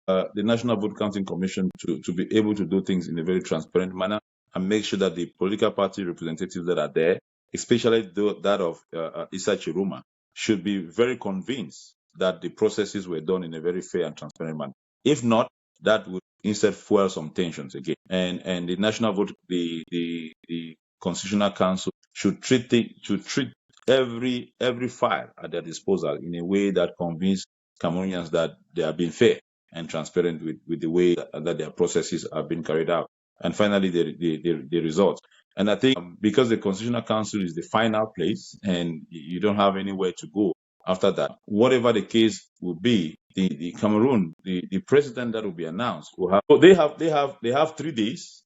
the National Vote Counting Commission to be able to do things in a very transparent manner and make sure that the political party representatives that are there, especially that of Issa Chiruma, should be very convinced that the processes were done in a very fair and transparent manner. If not, that would instead fuel some tensions again. And the National Vote, the Constitutional Council should treat every file at their disposal in a way that convinces Cameroonians that they are being fair and transparent with the way that their processes are being carried out. And finally, the results. And I think because the Constitutional Council is the final place and you don't have anywhere to go after that, whatever the case will be, the Cameroon, the president that will be announced will have, they have 3 days,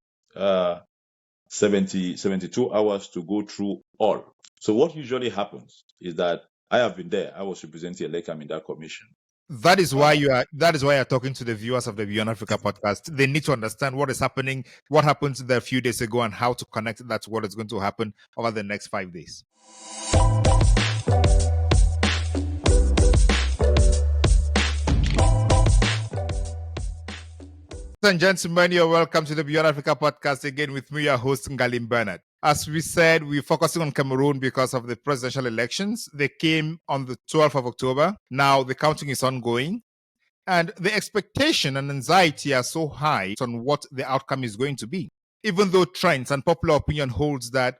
72 hours to go through all. So what usually happens is that I have been there. I was representing ELECAM in that commission. That is why you're talking to the viewers of the Beyond Africa podcast. They need to understand what is happening, what happened there a few days ago, and how to connect that to what is going to happen over the next 5 days. Ladies and gentlemen, you're welcome to the Beyond Africa podcast again with me, your host, Ngalim Bernard. As we said, we're focusing on Cameroon because of the presidential elections. They came on the 12th of October. Now the counting is ongoing. And the expectation and anxiety are so high on what the outcome is going to be. Even though trends and popular opinion holds that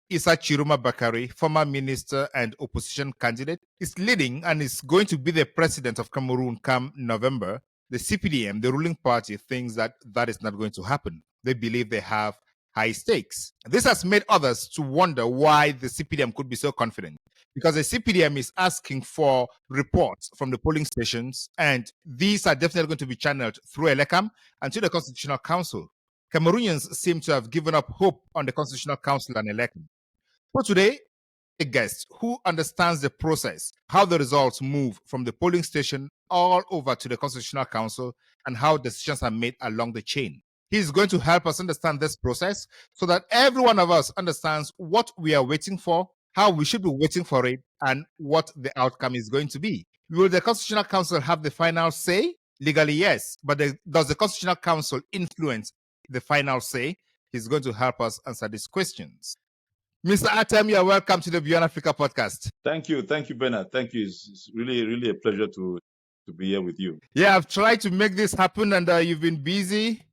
Issa Chiruma Bakari, former minister and opposition candidate, is leading and is going to be the president of Cameroon come November, the CPDM, the ruling party, thinks that that is not going to happen. They believe they have high stakes. This has made others to wonder why the CPDM could be so confident, because the CPDM is asking for reports from the polling stations, and these are definitely going to be channeled through ELECAM and to the Constitutional Council. Cameroonians seem to have given up hope on the Constitutional Council and ELECAM. So today, a guest who understands the process, how the results move from the polling station all over to the Constitutional Council, and how decisions are made along the chain. He's going to help us understand this process so that every one of us understands what we are waiting for, how we should be waiting for it, and what the outcome is going to be. Will the Constitutional Council have the final say? Legally, yes. But does the Constitutional Council influence the final say? He's going to help us answer these questions. Mr. Artem, you're welcome to the Beyond Africa podcast. Thank you, Bernard. Thank you. It's really a pleasure to be here with you. Yeah, I've tried to make this happen, and you've been busy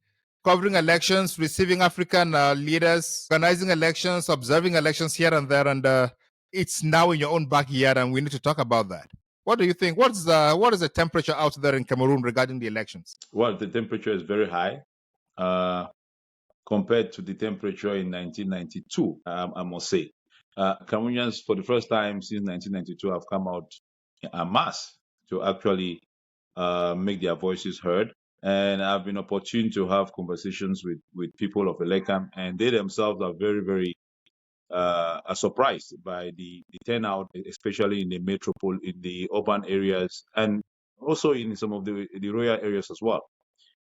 covering elections, receiving African leaders, organizing elections, observing elections here and there, and it's now in your own backyard, and we need to talk about that. What do you think? What is the temperature out there in Cameroon regarding the elections? Well, the temperature is very high. Compared to the temperature in 1992, I must say. Cameroonians, for the first time since 1992, have come out en masse to actually make their voices heard. And I've been opportune to have conversations with people of ELECAM, and they themselves are very surprised by the turnout, especially in the metropole, in the urban areas, and also in some of the rural areas as well.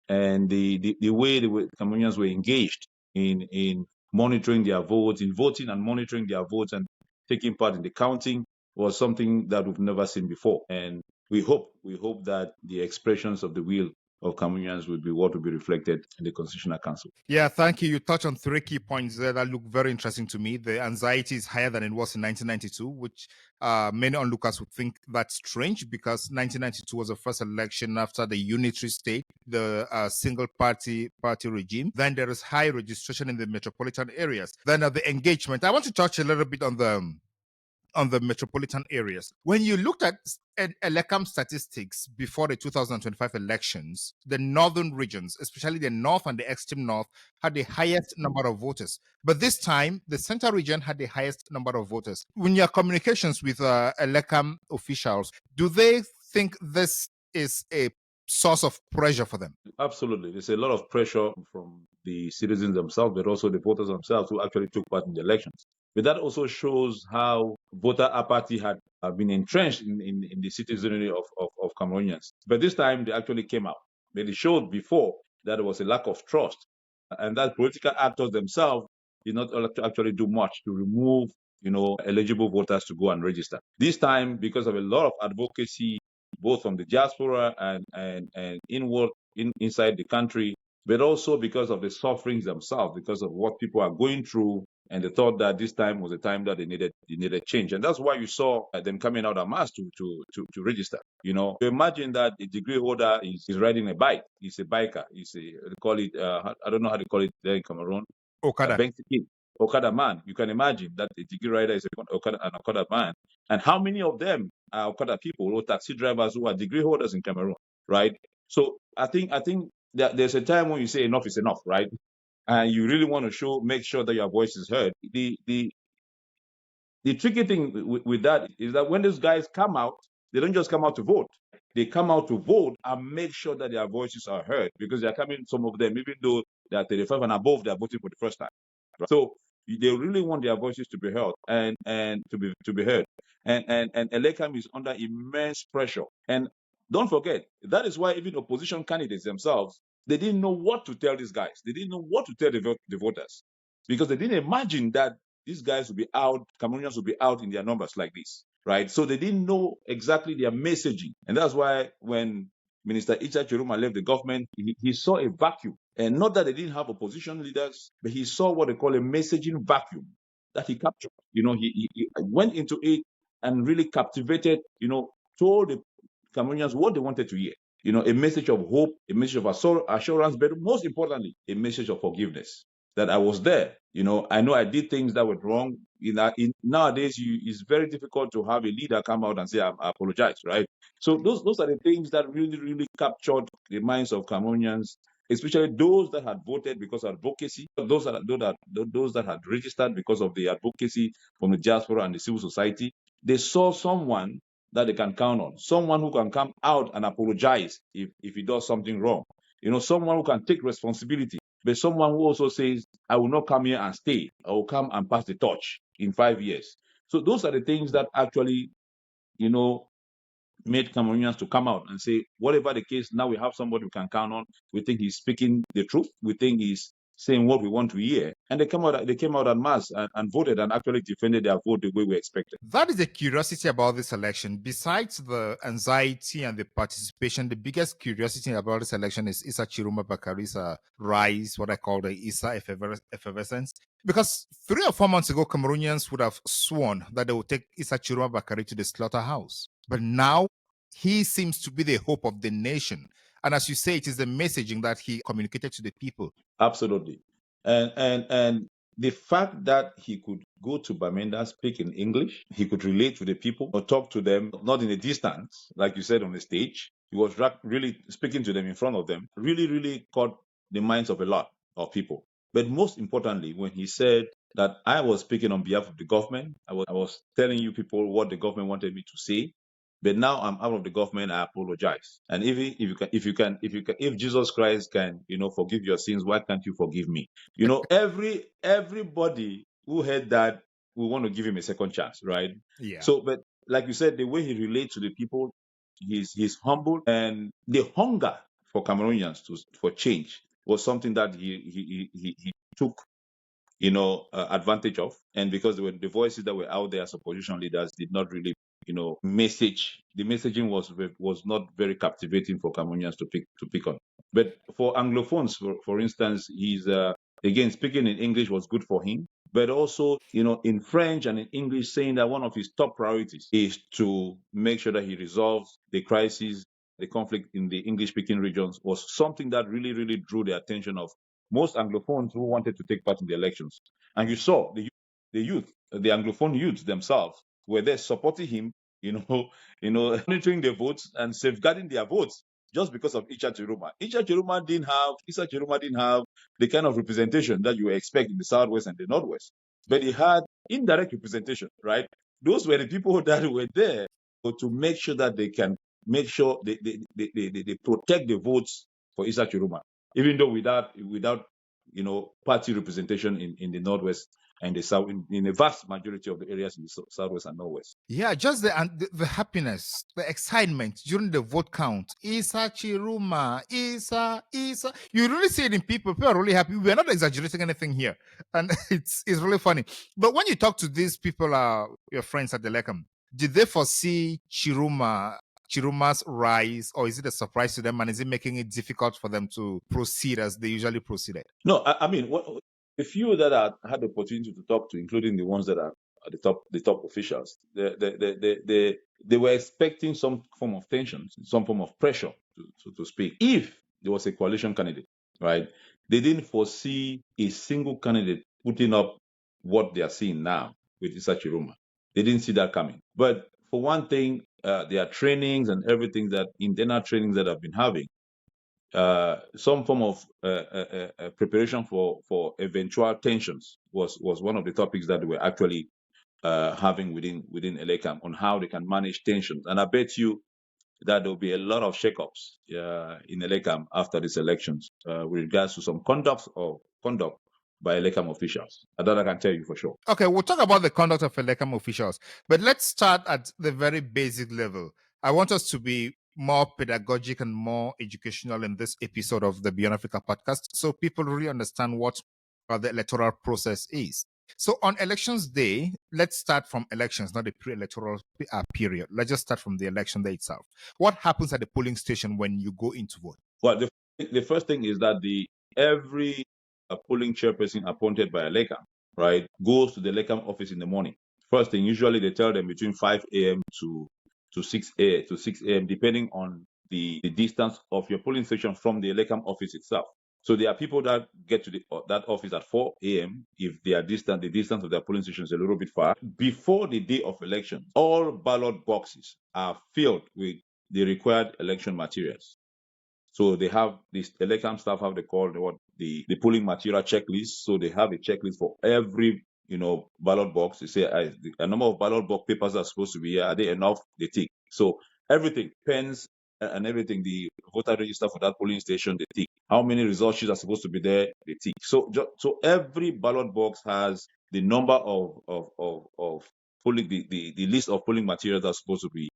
And the way the Cameroonians were engaged in monitoring their votes, in voting and monitoring their votes and taking part in the counting was something that we've never seen before. And we hope that the expressions of the will of Cameroonians will be what will be reflected in the Constitutional Council. Yeah, thank you. You touched on 3 key points there that look very interesting to me. The anxiety is higher than it was in 1992, which many onlookers would think that's strange, because 1992 was the first election after the unitary state, the single party regime. Then there is high registration in the metropolitan areas. Then the engagement. I want to touch a little bit on the metropolitan areas. When you looked at ELECAM statistics before the 2025 elections, the northern regions, especially the north and the extreme north, had the highest number of voters. But this time, the central region had the highest number of voters. When your communications with ELECAM officials, do they think this is a source of pressure for them? Absolutely. There's a lot of pressure from the citizens themselves, but also the voters themselves who actually took part in the elections. But that also shows how voter apathy had been entrenched in the citizenry of Cameroonians. But this time they actually came out. They showed before that there was a lack of trust, and that political actors themselves did not actually do much to remove, eligible voters to go and register. This time, because of a lot of advocacy, both from the diaspora and inward inside the country, but also because of the sufferings themselves, because of what people are going through. And they thought that this time was a time that they needed change. And that's why you saw them coming out en masse to register. Imagine that a degree holder is riding a bike. He's a biker. They call it, I don't know how to call it there in Cameroon. Okada. Okada man. You can imagine that a degree rider is an Okada man. And how many of them are Okada people or taxi drivers who are degree holders in Cameroon, right? So I think that there's a time when you say enough is enough, right? And you really want to make sure that your voice is heard. The tricky thing with that is that when those guys come out, they don't just come out to vote. They come out to vote and make sure that their voices are heard, because they're coming, some of them, even though they're 35 and above, they're voting for the first time. Right? So they really want their voices to be heard and to be heard. And ELECAM is under immense pressure. And don't forget, that is why even opposition candidates themselves, they didn't know what to tell these guys. They didn't know what to tell the voters, because they didn't imagine that these guys will be out, Cameroonians will be out in their numbers like this, right? So they didn't know exactly their messaging. And that's why when Minister Issa Chiruma left the government, he saw a vacuum. And not that they didn't have opposition leaders, but he saw what they call a messaging vacuum that he captured. He went into it and really captivated, told the Cameroonians what they wanted to hear. A message of hope, a message of assurance, but most importantly, a message of forgiveness. That I was there. I know I did things that were wrong. Nowadays, it's very difficult to have a leader come out and say, I apologize, right? So those are the things that really, really captured the minds of Cameroonians, especially those that had voted because of advocacy, those that had registered because of the advocacy from the diaspora and the civil society. They saw someone that they can count on, someone who can come out and apologize if he does something wrong. Someone who can take responsibility, but someone who also says, I will not come here and stay. I will come and pass the torch in 5 years. So those are the things that actually, made Cameroonians to come out and say, whatever the case, now we have somebody we can count on. We think he's speaking the truth. We think he's saying what we want to hear. And they came out en masse and voted and actually defended their vote the way we expected. That is the curiosity about this election. Besides the anxiety and the participation, the biggest curiosity about this election is Issa Chiruma Bakari's rise, what I call the Issa effervescence. Because 3 or 4 months ago, Cameroonians would have sworn that they would take Issa Chiruma Bakari to the slaughterhouse. But now he seems to be the hope of the nation. And as you say, it is the messaging that he communicated to the people. Absolutely. And the fact that he could go to Bamenda, speak in English, he could relate to the people or talk to them, not in a distance, like you said on the stage. He was really speaking to them in front of them, really, really caught the minds of a lot of people. But most importantly, when he said that I was speaking on behalf of the government, I was telling you people what the government wanted me to say. But now I'm out of the government, I apologize. And if Jesus Christ can, forgive your sins, why can't you forgive me? Everybody who heard that, we want to give him a second chance, right? Yeah. So, but like you said, the way he relates to the people, he's humble, and the hunger for Cameroonians for change was something that he took advantage of. And because the voices that were out there as opposition leaders did not really message. The messaging was not very captivating for Cameroonians to pick on. But for Anglophones, for instance, he's again speaking in English was good for him. But also, in French and in English, saying that one of his top priorities is to make sure that he resolves the crisis, the conflict in the English-speaking regions, was something that really, really drew the attention of most Anglophones who wanted to take part in the elections. And you saw the Anglophone youth themselves were there supporting him, monitoring the votes and safeguarding their votes just because of Issa Chiruma. Issa Chiruma didn't have the kind of representation that you expect in the Southwest and the Northwest, but he had indirect representation, right? Those were the people that were there to make sure that they can make sure they protect the votes for Issa Chiruma, even though without party representation in the Northwest and the South, in the vast majority of the areas in the Southwest and Northwest. Yeah, just the happiness, the excitement during the vote count. Issa Chiruma, Issa. You really see it in people. People are really happy. We're not exaggerating anything here. And it's really funny. But when you talk to these people, your friends at the ELECAM, did they foresee Chiruma Chiruma's rise, or is it a surprise to them, and is it making it difficult for them to proceed as they usually proceeded? No, I mean, the few that I had the opportunity to talk to, including the ones that are at the top officials, they were expecting some form of tension, some form of pressure, to speak, if there was a coalition candidate, right? They didn't foresee a single candidate putting up what they are seeing now with Issa Chiruma. They didn't see that coming. But for one thing, there are trainings and everything, that internal trainings that I've been having, some form of preparation for eventual tensions was one of the topics that we're actually having within ELECAM, on how they can manage tensions. And I bet you that there'll be a lot of shakeups in ELECAM after these elections with regards to some conduct by ELECAM officials. That I can tell you for sure. Okay, we'll talk about the conduct of ELECAM officials, but let's start at the very basic level. I want us to be more pedagogic and more educational in this episode of the Beyond Africa podcast, so people really understand what the electoral process is. So on elections day, let's start from elections, not the pre-electoral period. Let's just start from the election day itself. What happens at the polling station when you go in to vote? Well, the first thing is that every polling chairperson appointed by ELECAM, right, goes to the ELECAM office in the morning. First thing, usually they tell them between 5 a.m. to 6 a.m., depending on the distance of your polling station from the ELECAM office itself. So there are people that get to that office at 4 a.m. if they are distant. The distance of their polling station is a little bit far. Before the day of election, all ballot boxes are filled with the required election materials. So they have this ELECAM staff have the polling material checklist. So they have a checklist for every ballot box. They say a number of ballot box papers are supposed to be here. Are they enough? They tick. So everything, pens and everything, the voter register for that polling station, they tick. How many result sheets are supposed to be there? They tick. So every ballot box has the number of polling, the list of polling materials that are supposed to be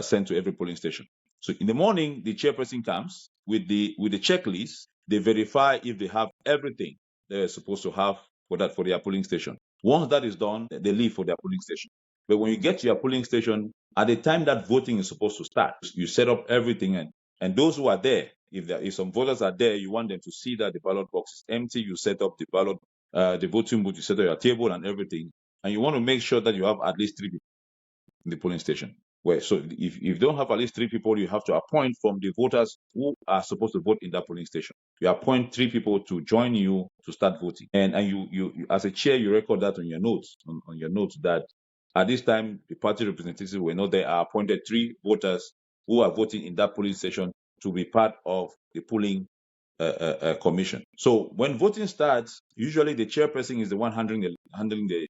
sent to every polling station. So in the morning, the chairperson comes with the checklist. They verify if they have everything they're supposed to have for their polling station. Once that is done, they leave for their polling station. But when you get to your polling station, at the time that voting is supposed to start, you set up everything, and those who are there, if some voters are there, you want them to see that the ballot box is empty. You set up the voting booth, you set up your table and everything, and you want to make sure that you have at least 3 people in the polling station. So if you don't have at least 3 people, you have to appoint from the voters who are supposed to vote in that polling station. You appoint 3 people to join you to start voting, and you as a chair, you record that on your notes that at this time the party representatives were not there. I appointed 3 voters who are voting in that polling station to be part of the polling commission. So when voting starts, usually the chairperson is the one handling the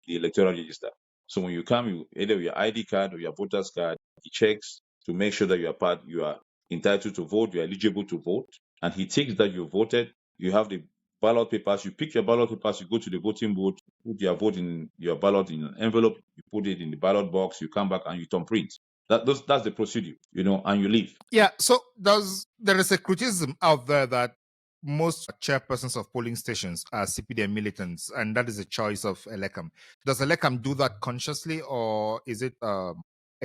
electoral register. So when you come, either your ID card or your voter's card, he checks to make sure that you are entitled to vote, you are eligible to vote, and he takes that you voted. You have the ballot papers. You pick your ballot papers. You go to the voting booth, put your ballot in an envelope. You put it in the ballot box. You come back and you thumbprint. That's the procedure, and you leave. Yeah. So there is a criticism out there that most chairpersons of polling stations are CPDM militants, and that is a choice of ELECAM. Does ELECAM do that consciously, or is it a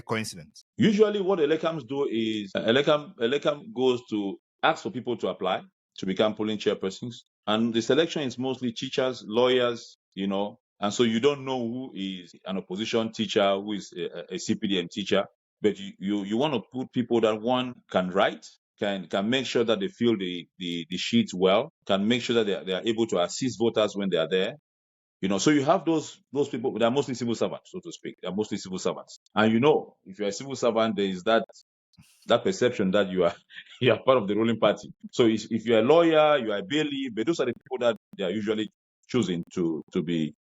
coincidence? Usually, what ELECAMs do is ELECAM goes to ask for people to apply to become polling chairpersons, and the selection is mostly teachers, lawyers, and so you don't know who is an opposition teacher, who is a CPDM teacher, but you want to put people that, one, can write, can make sure that they fill the sheets well, can make sure that they are able to assist voters when they are there. So you have those people. They are mostly civil servants, so to speak. They are mostly civil servants, and if you're a civil servant, there is that perception that you are part of the ruling party. So if you're a lawyer, you are a bailiff, but those are the people that they are usually choosing to be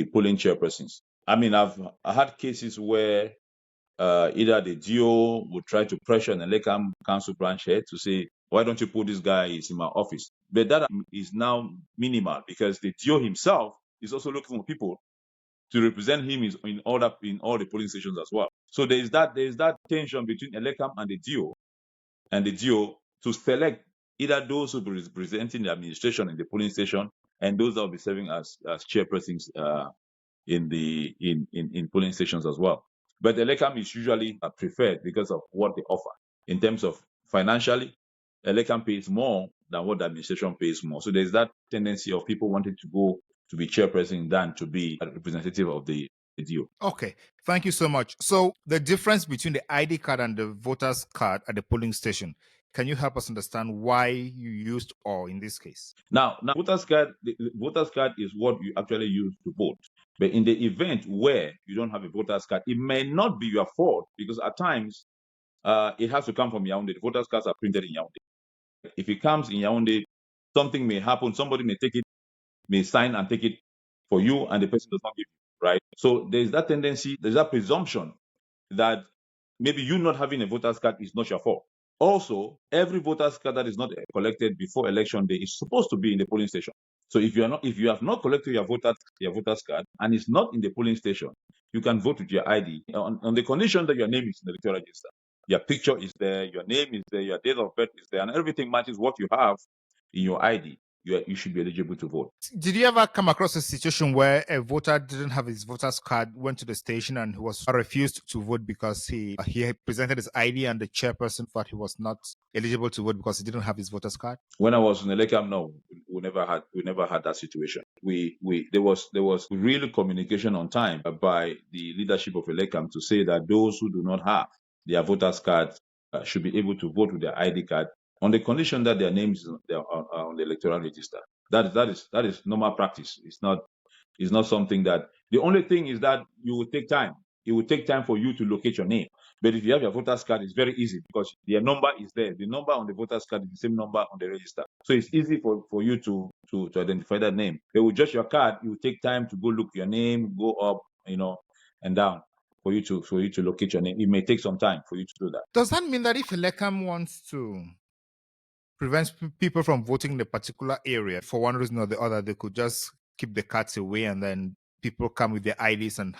polling chairpersons. I mean, I had cases where either the DO would try to pressure an ELECAM council branch head to say, why don't you put this guy in my office? But that is now minimal, because the DO himself is also looking for people to represent him in all the polling stations as well. So there is that tension between ELECAM and the DO to select either those who will be representing the administration in the polling station and those that will be serving as chairpersons in polling stations as well. But ELECAM is usually preferred because of what they offer. In terms of financially, ELECAM pays more than what the administration pays more. So there's that tendency of people wanting to go to be chairperson than to be a representative of the deal. Okay, thank you so much. So the difference between the ID card and the voter's card at the polling station, can you help us understand why you used "or" in this case? Now, the voter's card is what you actually use to vote. But in the event where you don't have a voter's card, it may not be your fault because at times it has to come from Yaoundé. The voter's cards are printed in Yaoundé. If it comes in Yaoundé, something may happen. Somebody may take it, may sign and take it for you, and the person does not give you, right? So there's that tendency, there's that presumption that maybe you not having a voter's card is not your fault. Also, every voter's card that is not collected before election day is supposed to be in the polling station. So if you have not collected your voter's card and it's not in the polling station, you can vote with your ID on the condition that your name is in the electoral register. Your picture is there, your name is there, your date of birth is there, and everything matches what you have in your ID. You should be eligible to vote. Did you ever come across a situation where a voter didn't have his voter's card, went to the station, and he was refused to vote because he had presented his ID and the chairperson thought he was not eligible to vote because he didn't have his voter's card? When I was in ELECAM, no, we never had that situation. There was real communication on time by the leadership of ELECAM to say that those who do not have their voters card should be able to vote with their ID card on the condition that their names are on the electoral register. That is normal practice. It's not something that. The only thing is that you will take time. It will take time for you to locate your name. But if you have your voter's card, it's very easy because their number is there. The number on the voter's card is the same number on the register. So it's easy for you to identify that name. But with just your card, it will take time to go look your name, go up, and down for you to locate your name. It may take some time for you to do that. Does that mean that if ELECAM wants to prevent people from voting in a particular area for one reason or the other, they could just keep the cards away and then people come with their IDs and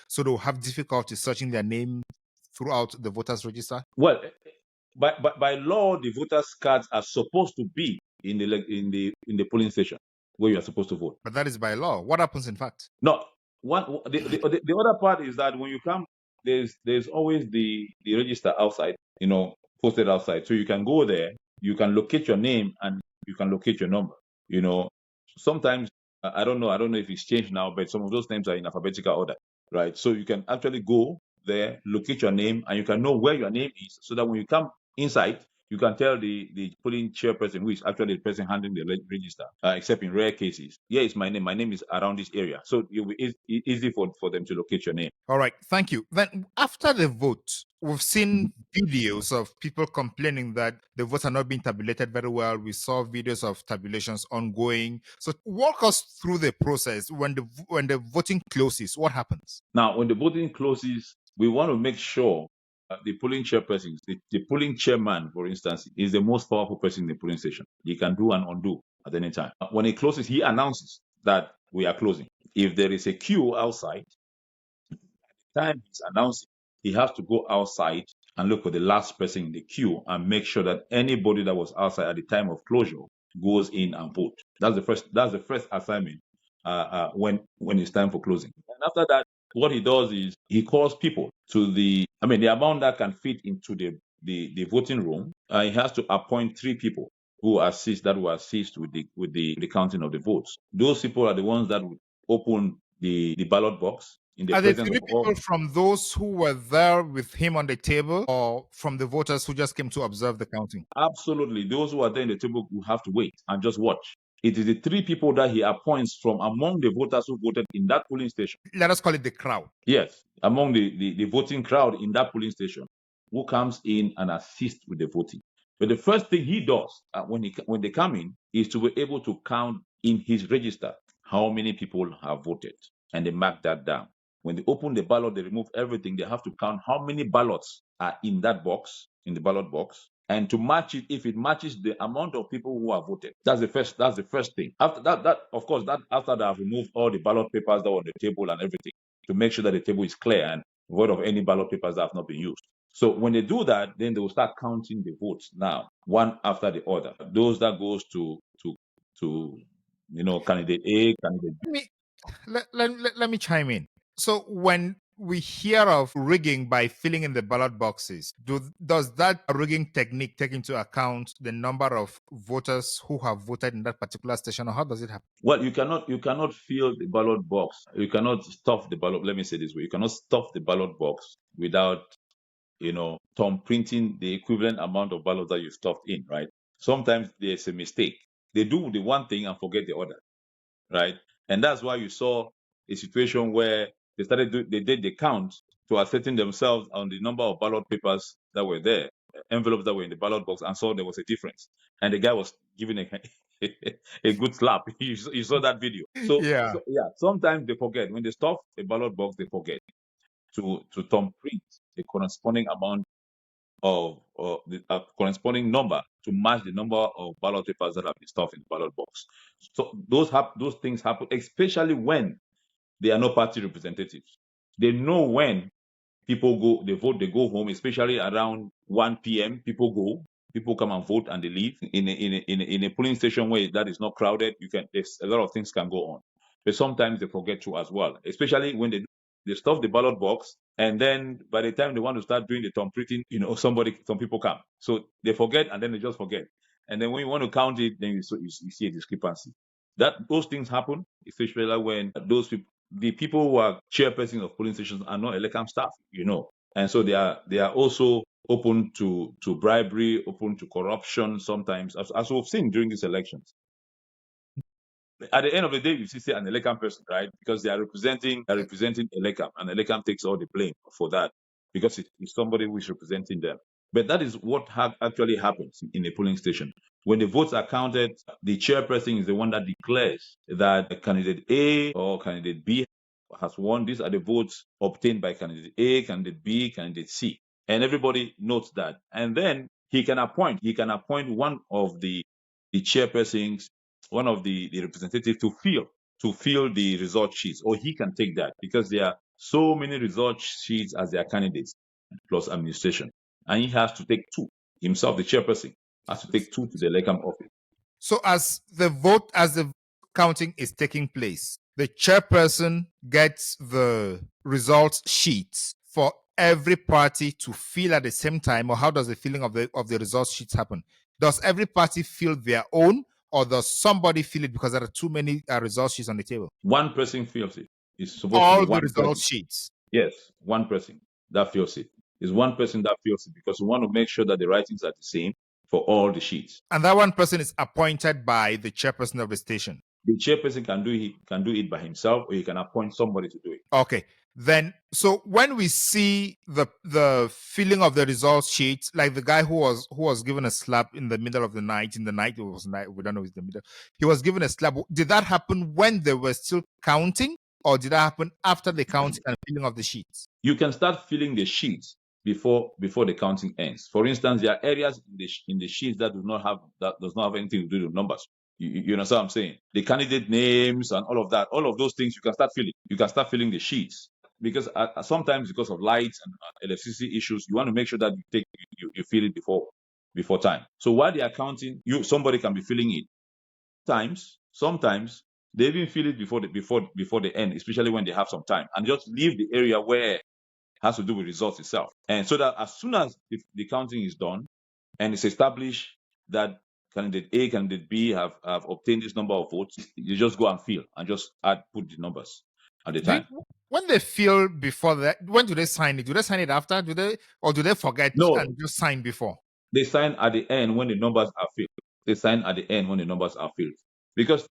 so they'll have difficulty searching their name throughout the voters register? Well, by law, the voters' cards are supposed to be in the polling station where you are supposed to vote. But that is by law. What happens in fact? No, the other part is that when you come, there's always the register outside, posted outside, so you can go there, you can locate your name and you can locate your number. Sometimes I don't know if it's changed now, but some of those names are in alphabetical order, right? So you can actually go there, locate your name, and you can know where your name is, so that when you come inside, you can tell the polling chairperson, who is actually the person handling the register, except in rare cases. Here is my name. My name is around this area. So it will be easy for them to locate your name. All right. Thank you. Then after the vote, we've seen videos of people complaining that the votes are not being tabulated very well. We saw videos of tabulations ongoing. So walk us through the process. When the voting closes, what happens? Now, when the voting closes, we want to make sure the polling chairperson, the polling chairman, for instance, is the most powerful person in the polling station. He can do and undo at any time. When it closes, he announces that we are closing. If there is a queue outside, at the time he's announcing, he has to go outside and look for the last person in the queue and make sure that anybody that was outside at the time of closure goes in and vote. That's the first assignment when it's time for closing. And after that, what he does is he calls people to the amount that can fit into the voting room. He has to appoint 3 people who will assist with the counting of the votes. Those people are the ones that would open the ballot box. Are the 3 people from those who were there with him on the table, or from the voters who just came to observe the counting? Absolutely. Those who are there in the table will have to wait and just watch. It is the 3 people that he appoints from among the voters who voted in that polling station. Let us call it the crowd. Yes, among the voting crowd in that polling station, who comes in and assists with the voting. But the first thing he does when they come in is to be able to count in his register how many people have voted, and they mark that down. When they open the ballot, they remove everything. They have to count how many ballots are in that box, in the ballot box, and to match it, if it matches the amount of people who have voted. That's the first thing. After that, of course, after they have removed all the ballot papers that were on the table and everything, to make sure that the table is clear and void of any ballot papers that have not been used. So when they do that, then they will start counting the votes now, one after the other. Those that goes to candidate A, candidate B. Let me chime in. So when we hear of rigging by filling in the ballot boxes. Does that rigging technique take into account the number of voters who have voted in that particular station, or how does it happen? Well, you cannot fill the ballot box. You cannot stuff the ballot. Let me say this way: you cannot stuff the ballot box without thumb printing the equivalent amount of ballots that you stuffed in. Right? Sometimes there's a mistake. They do the one thing and forget the other. Right? And that's why you saw a situation where they did the count to ascertain themselves on the number of ballot papers that were there, envelopes that were in the ballot box, and saw there was a difference. And the guy was given a good slap. You saw that video. Yeah. So yeah, sometimes they forget. When they stuff a ballot box, they forget to thumb print the corresponding amount of the corresponding number to match the number of ballot papers that have been stuffed in the ballot box. So those things happen, especially when they are not party representatives. They know when people go, they vote, they go home, especially around 1 p.m. People come and vote and they leave. In a polling station where that is not crowded, there's a lot of things can go on. But sometimes they forget to as well, especially when they stuff the ballot box, and then by the time they want to start doing the thumb printing, some people come. So they forget, and then they just forget. And then when you want to count it, then you see a discrepancy. Those things happen, especially when the people who are chairpersons of polling stations are not ELECAM staff, and so they are also open to bribery, open to corruption sometimes, as we've seen during these elections. At the end of the day, you see an ELECAM person, right? Because they are representing ELECAM, and ELECAM takes all the blame for that because it's somebody who is representing them. But that is what actually happens in a polling station. When the votes are counted, the chairperson is the one that declares that candidate A or candidate B has won. These are the votes obtained by candidate A, candidate B, candidate C. And everybody notes that. And then he can appoint one of the chairpersons, one of the representatives to fill the result sheets, or he can take that because there are so many result sheets as their candidates plus administration, and he has to take two himself. The chairperson has to take two to the ELECAM office. So as the counting is taking place, the chairperson gets the results sheets for every party to fill at the same time, or how does the filling of the results sheets happen? Does every party fill their own, or does somebody fill it because there are too many result sheets on the table? One person fills it. It's supposed All to be the one result person. sheets. Yes, one person that fills it. It's one person that fills it because we want to make sure that the writings are the same for all the sheets. And that one person is appointed by the chairperson of the station. The chairperson can do it by himself, or he can appoint somebody to do it. Okay. Then, so when we see the filling of the results sheet, like the guy who was given a slap in the middle of the night, we don't know it's the middle. He was given a slap. Did that happen when they were still counting, or did that happen after the counting and filling of the sheets? You can start filling the sheets before the counting ends. For instance, there are areas in the sheets that does not have anything to do with numbers. You understand what I'm saying? The candidate names and all of that, all of those things you can start filling. You can start filling the sheets because sometimes because of lights and electricity issues, you want to make sure that you fill it before time. So while they are counting, somebody can be filling it. Sometimes they even fill it before the end, especially when they have some time, and just leave the area where it has to do with results itself. And so that as soon as the counting is done and it's established that candidate A, candidate B have obtained this number of votes, you just go and fill and just put the numbers at the time. When they fill before that, when do they sign it? Do they sign it after? Do they forget and just sign before? They sign at the end when the numbers are filled. They sign at the end when the numbers are filled. Because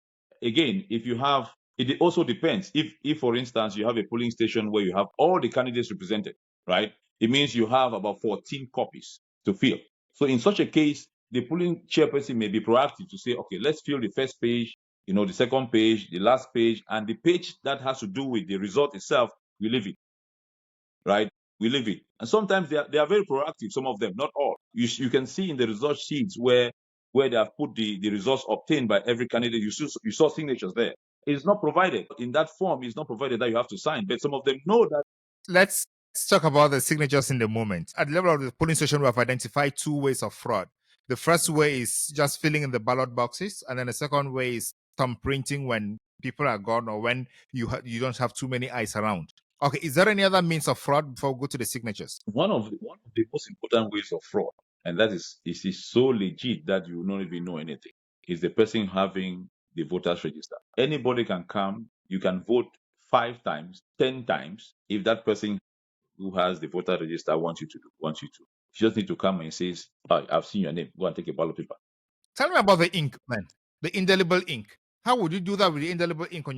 again, it also depends. If for instance you have a polling station where you have all the candidates represented, right? It means you have about 14 copies to fill. So in such a case, the polling chairperson may be proactive to say, okay, let's fill the first page, the second page, the last page, and the page that has to do with the result itself, we leave it, right? We leave it. And sometimes they are very proactive, some of them, not all. You can see in the result sheets where they have put the results obtained by every candidate. You saw signatures there. It's not provided. In that form, it's not provided that you have to sign, but some of them know that. Let's talk about the signatures in the moment. At the level of the polling station, we have identified two ways of fraud. The first way is just filling in the ballot boxes, and then the second way is thumb printing when people are gone or when you don't have too many eyes around. Okay, is there any other means of fraud before we go to the signatures? One of the most important ways of fraud, and that is so legit that you will not even know anything, is the person having the voters register. Anybody can come, you can vote 5 times, 10 times if that person who has the voter register wants you to. You just need to come and says, I've seen your name. Go and take a ballot paper. Tell me about the ink, man. The indelible ink. How would you do that with the indelible ink on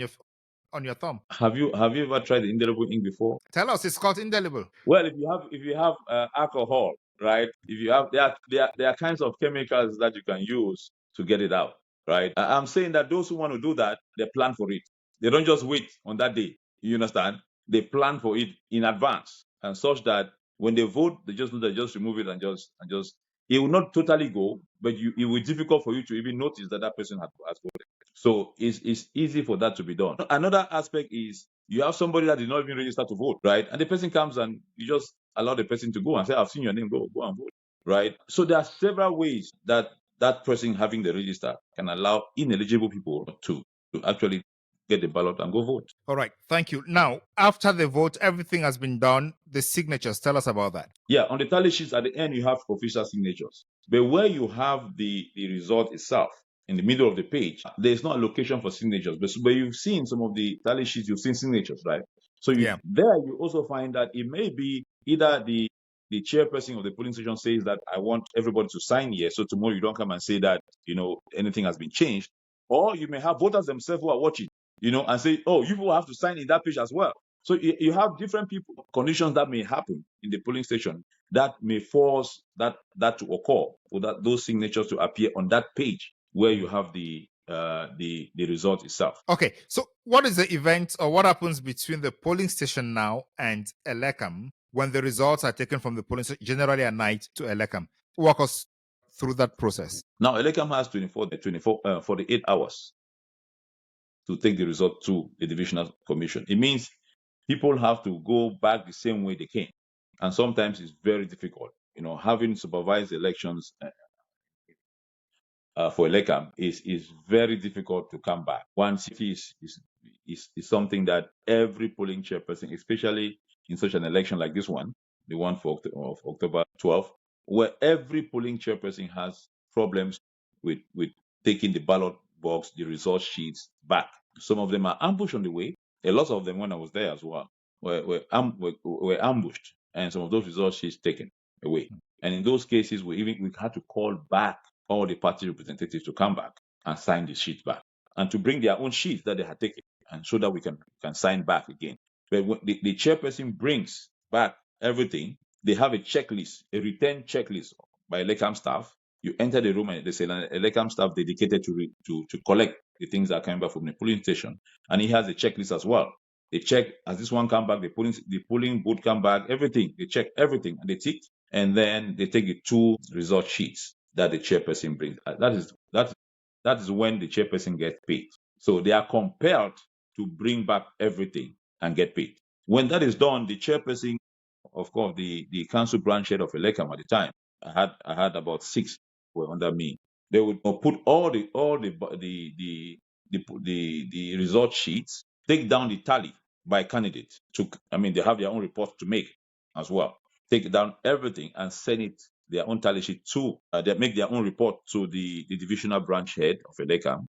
your thumb? Have you ever tried the indelible ink before? Tell us. It's called indelible. Well, if you have alcohol, right? If you have there are kinds of chemicals that you can use to get it out, right? I'm saying that those who want to do that, they plan for it. They don't just wait on that day. You understand? They plan for it in advance, and such that when they vote, they just remove it and just it will not totally go, but it will be difficult for you to even notice that that person has voted. So it's easy for that to be done. Another aspect is you have somebody that did not even register to vote, right? And the person comes and you just allow the person to go and say, I've seen your name, go and vote, right? So there are several ways that that person having the register can allow ineligible people to actually get the ballot and go vote. All right. Thank you. Now, after the vote, everything has been done. The signatures. Tell us about that. Yeah, on the tally sheets at the end, you have official signatures. But where you have the result itself, in the middle of the page, there's not a location for signatures. But you've seen some of the tally sheets, you've seen signatures, right? So there you also find that it may be either the chairperson of the polling station says that I want everybody to sign here, so tomorrow you don't come and say that anything has been changed, or you may have voters themselves who are watching, and say, oh, you will have to sign in that page as well. So you have different conditions that may happen in the polling station that may force that to occur, for those signatures to appear on that page where you have the result itself. Okay, so what is the event or what happens between the polling station now and ELECAM when the results are taken from the polling station, generally at night, to ELECAM? Walk us through that process. Now, ELECAM has 48 hours to take the result to the Divisional Commission. It means people have to go back the same way they came. And sometimes it's very difficult. Having supervised elections for ELECAM is very difficult to come back. One city is something that every polling chairperson, especially in such an election like this one, the one of October 12th, where every polling chairperson has problems with taking the ballot box, the result sheets back. Some of them are ambushed on the way. A lot of them, when I was there as well, were ambushed, and some of those result sheets taken away. And in those cases, we had to call back all the party representatives to come back and sign the sheet back, and to bring their own sheets that they had taken, and so that we can sign back again. But when the chairperson brings back everything, they have a checklist, a return checklist by ELECAM staff. You enter the room and there's an ELECAM staff dedicated to collect the things that are coming back from the polling station, and he has a checklist as well. They check, as this one come back, the polling booth come back, everything. They check everything and they tick, and then they take the 2 result sheets that the chairperson brings. That is when the chairperson gets paid. So they are compelled to bring back everything and get paid. When that is done, the chairperson, of course, the council branch head of ELECAM at the time, I had about 6 were under me. They would put all the result sheets, take down the tally by candidate. They have their own reports to make as well. Take down everything and send it, their own tally sheet, to they make their own report to the divisional branch head of ELECAM,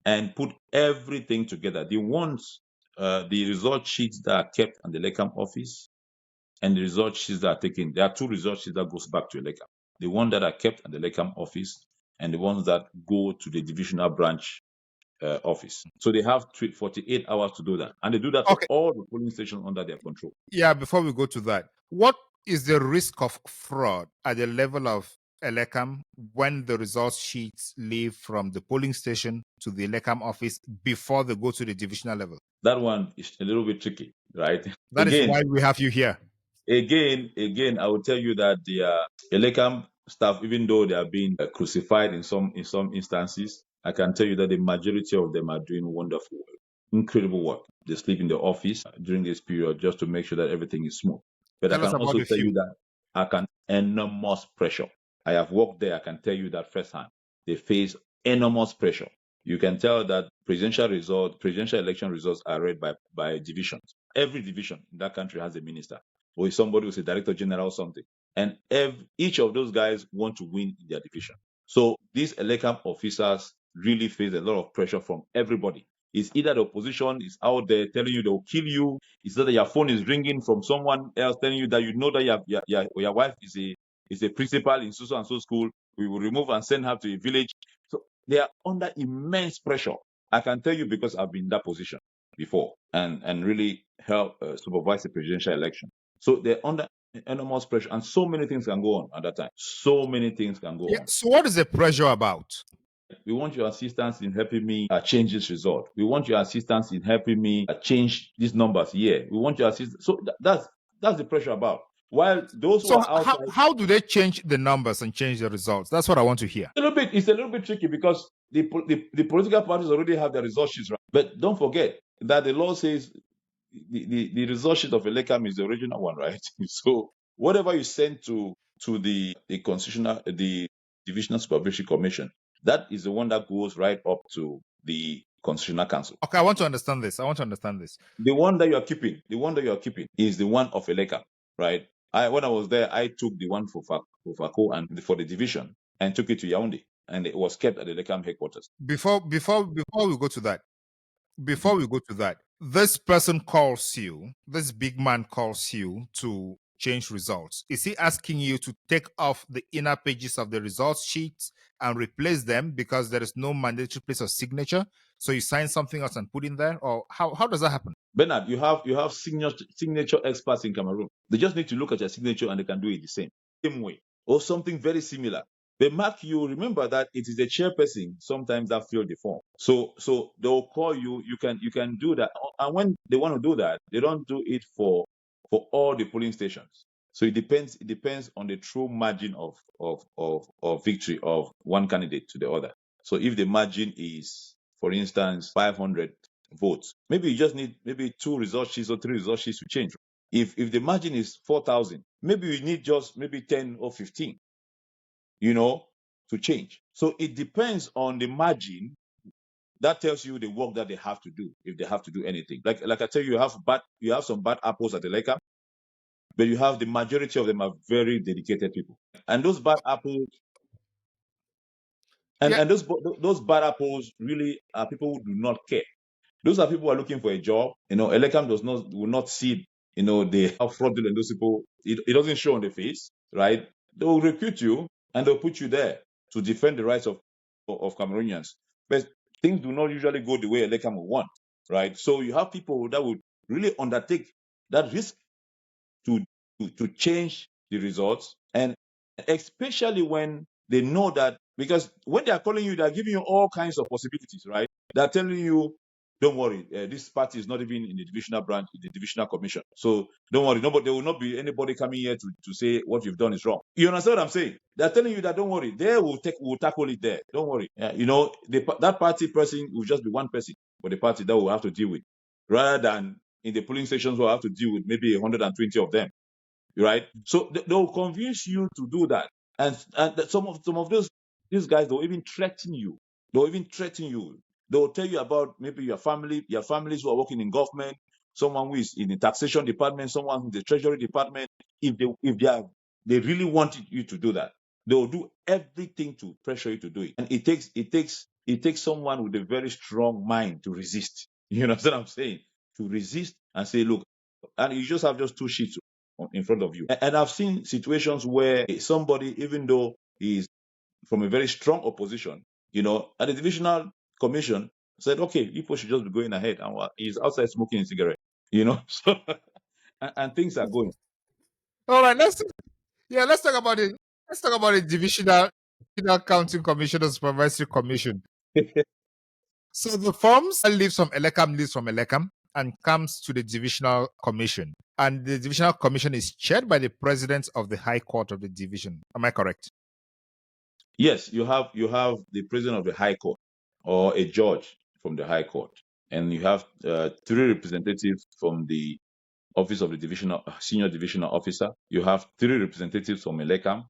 and put everything together. The result sheets that are kept in the ELECAM office and the result sheets that are taken. There are 2 result sheets that goes back to ELECAM. The ones that are kept in the ELECAM office and the ones that go to the divisional branch office. So they have 48 hours to do that. And they do that for all the polling stations under their control. Yeah, before we go to that, what is the risk of fraud at the level of ELECAM when the result sheets leave from the polling station to the ELECAM office before they go to the divisional level? That one is a little bit tricky, right? That is why we have you here. Again, I will tell you that the ELECAM staff, even though they are being crucified in some instances, I can tell you that the majority of them are doing wonderful work, incredible work. They sleep in the office during this period just to make sure that everything is smooth. But I can also tell you that I can enormous pressure. I have worked there. I can tell you that firsthand. They face enormous pressure. You can tell that presidential election results are read by divisions. Every division in that country has a minister or somebody who's a director general or something. And each of those guys want to win in their division. So these ELECAM officers really face a lot of pressure from everybody. It's either the opposition is out there telling you they'll kill you. It's either your phone is ringing from someone else telling you that you know that your wife is a principal in so and so school. We will remove and send her to a village. So they are under immense pressure. I can tell you because I've been in that position before and really help supervise the presidential election. So they're under enormous pressure, and so many things can go on at that time. So many things can go on. So what is the pressure about? We want your assistance in helping me change this result. We want your assistance in helping me change these numbers here. We want your assistance. So that's the pressure about. While those who are outside, how do they change the numbers and change the results? That's what I want to hear. It's a little bit tricky because the political parties already have their result sheets, right? But don't forget that the law says the result sheet of ELECAM is the original one, right? So whatever you send to the Divisional Supervisory Commission, that is the one that goes right up to the Constitutional Council. Okay, I want to understand this. The one that you are keeping is the one of ELECAM, right? When I was there, I took the one for Fako and for the division and took it to Yaoundé, and it was kept at the ELECAM headquarters. Before we go to that, this person calls you, this big man calls you to change results. Is he asking you to take off the inner pages of the results sheets and replace them because there is no mandatory place of signature? So you sign something else and put in there? Or how does that happen? Bernard, you have signature experts in Cameroon. They just need to look at your signature and they can do it the same way or something very similar. But Mark, you remember that it is the chairperson sometimes that fill the form. So they'll call you. You can do that, and when they want to do that, they don't do it for all the polling stations. So it depends. It depends on the true margin of victory of one candidate to the other. So if the margin is, for instance, 500 votes, maybe you just need maybe 2 result sheets or 3 result sheets to change. If the margin is 4,000, maybe you need just maybe 10 or 15, to change. So it depends on the margin. That tells you the work that they have to do if they have to do anything. Like I tell you, you have some bad apples at the ELECAM, but you have the majority of them are very dedicated people. And those bad apples and those bad apples really are people who do not care. Those are people who are looking for a job. ELECAM will not see, they are fraudulent. Those people, it doesn't show on the face, right? They will recruit you and they'll put you there to defend the rights of Cameroonians. But things do not usually go the way ELECAM will want, right? So you have people that would really undertake that risk to change the results, and especially when they know that, because when they are calling you, they are giving you all kinds of possibilities, right? They're telling you, don't worry, this party is not even in the divisional branch, in the divisional commission. So don't worry, there will not be anybody coming here to say what you've done is wrong. You understand what I'm saying? They're telling you that don't worry, we'll tackle it there. Don't worry. That party person will just be one person for the party that will have to deal with, rather than in the polling stations we'll have to deal with maybe 120 of them. Right? So they'll convince you to do that. And some of these guys, they'll even threaten you. They'll tell you about maybe your families who are working in government, someone who is in the taxation department, someone in the treasury department. If they really want you to do that, they'll do everything to pressure you to do it. And it takes someone with a very strong mind to resist. You know what I'm saying? To resist and say, look, and you just have 2 sheets in front of you. And I've seen situations where somebody, even though he's from a very strong opposition, at the divisional commission said, okay, people should just be going ahead, and he's outside smoking a cigarette, so and things are going. All right, let's talk about it. Let's talk about the divisional counting commission or supervisory commission. So the forms leaves from ELECAM and comes to the divisional commission. And the divisional commission is chaired by the president of the High Court of the division. Am I correct? Yes, you have the president of the High Court or a judge from the High Court, and you have 3 representatives from the office of the senior divisional officer. You have 3 representatives from ELECAM.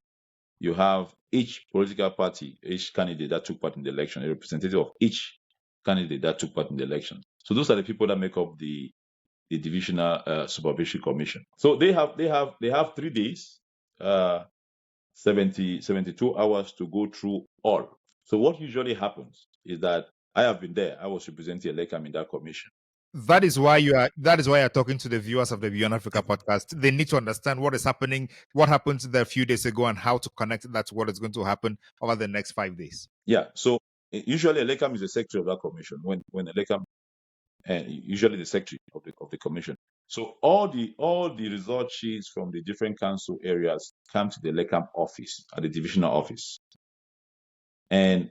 You have each political party, each candidate that took part in the election, a representative of each candidate that took part in the election. So those are the people that make up the the Divisional Supervisory Commission. So they have 3 days, 72 hours to go through all. So what usually happens is that I have been there. I was representing ELECAM in that commission. That is why you're talking to the viewers of the Beyond Africa podcast. They need to understand what is happening, what happened there a few days ago, and how to connect that to what is going to happen over the next 5 days. Yeah. So usually ELECAM is the secretary of that commission. When ELECAM, and usually the secretary of the commission. So all the result sheets from the different council areas come to the ELECAM office, at the divisional office, and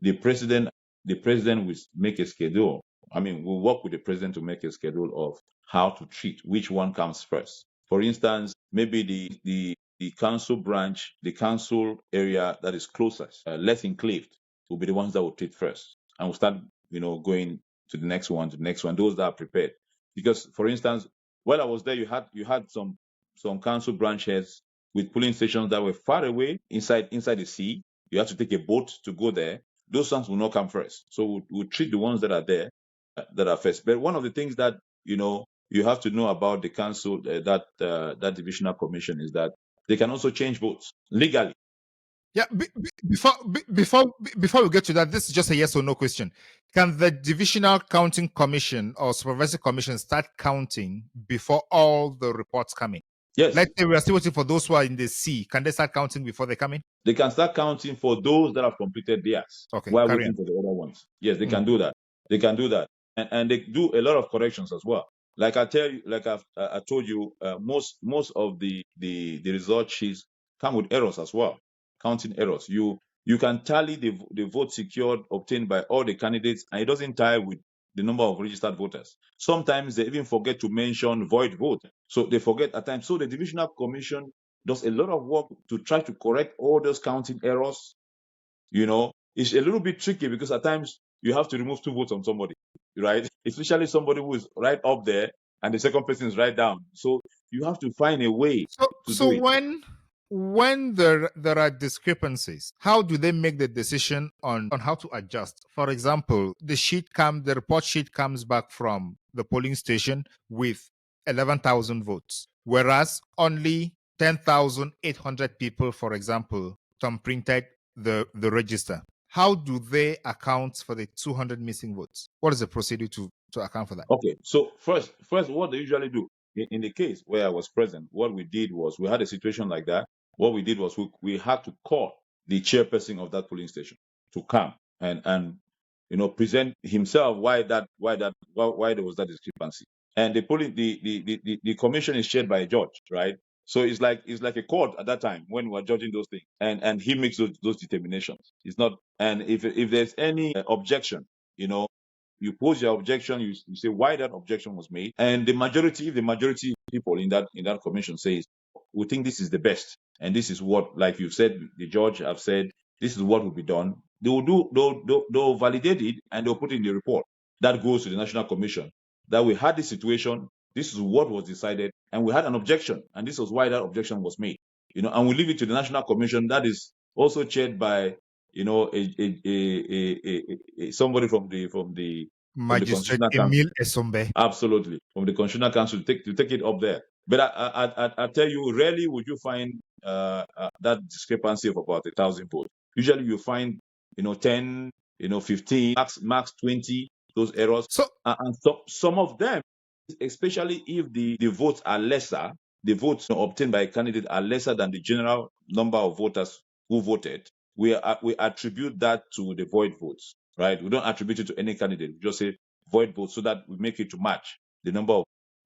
the president will make a schedule. I mean, we'll work with the president to make a schedule of how to treat which one comes first. For instance, maybe the council branch, the council area that is closest, less enclaved, will be the ones that will treat first, and we'll start, going to the next one, those that are prepared. Because, for instance, while I was there, you had some council branch heads with polling stations that were far away inside the sea. You have to take a boat to go there. Those ones will not come first. So we'll treat the ones that are there, that are first. But one of the things that you have to know about the council, that divisional commission, is that they can also change votes legally. Yeah, before we get to that, this is just a yes or no question. Can the Divisional Counting Commission or Supervisory Commission start counting before all the reports come in? Yes. Let's say we are still waiting for those who are in the sea. Can they start counting before they come in? They can start counting for those that have completed theirs, while waiting for the other ones. Yes, they can do that. They can do that, and they do a lot of corrections as well. Like I told you, most of the result sheets come with errors as well, counting errors. You can tally the vote secured obtained by all the candidates, and it doesn't tie with the number of registered voters. Sometimes they even forget to mention void vote, so they forget at times. So the Divisional Commission does a lot of work to try to correct all those counting errors. It's a little bit tricky because at times you have to remove 2 votes on somebody, right? Especially somebody who is right up there and the second person is right down. So you have to find a way to do it. When there are discrepancies, how do they make the decision on how to adjust? For example, the report sheet comes back from the polling station with 11,000 votes, whereas only 10,800 people, for example, printed the register. How do they account for the 200 missing votes? What is the procedure to account for that? Okay, so first, what they usually do in the case where I was present, what we did was, we had a situation like that. What we did was we had to call the chairperson of that polling station to come and present himself why there was that discrepancy. And the commission is chaired by a judge, right? So it's like a court at that time when we're judging those things, and he makes those determinations. It's not, and if there's any objection, you pose your objection, you say why that objection was made, and if the majority people in that commission says, we think this is the best, and this is what, like you said, the judge have said, this is what will be done, they'll validate it, and they'll put in the report that goes to the National Commission that we had this situation, this is what was decided, and we had an objection, and this was why that objection was made. And we leave it to the National Commission that is also chaired by somebody from the Magistrate Emile Esombe. Absolutely, from the Constitutional Council to take it up there. But I tell you, rarely would you find that discrepancy of about 1,000 votes. Usually you find 10, 15, max 20 those errors. So some of them, especially if the votes are lesser, the votes obtained by a candidate are lesser than the general number of voters who voted, we attribute that to the void votes, right? We don't attribute it to any candidate. We just say void votes so that we make it to match the number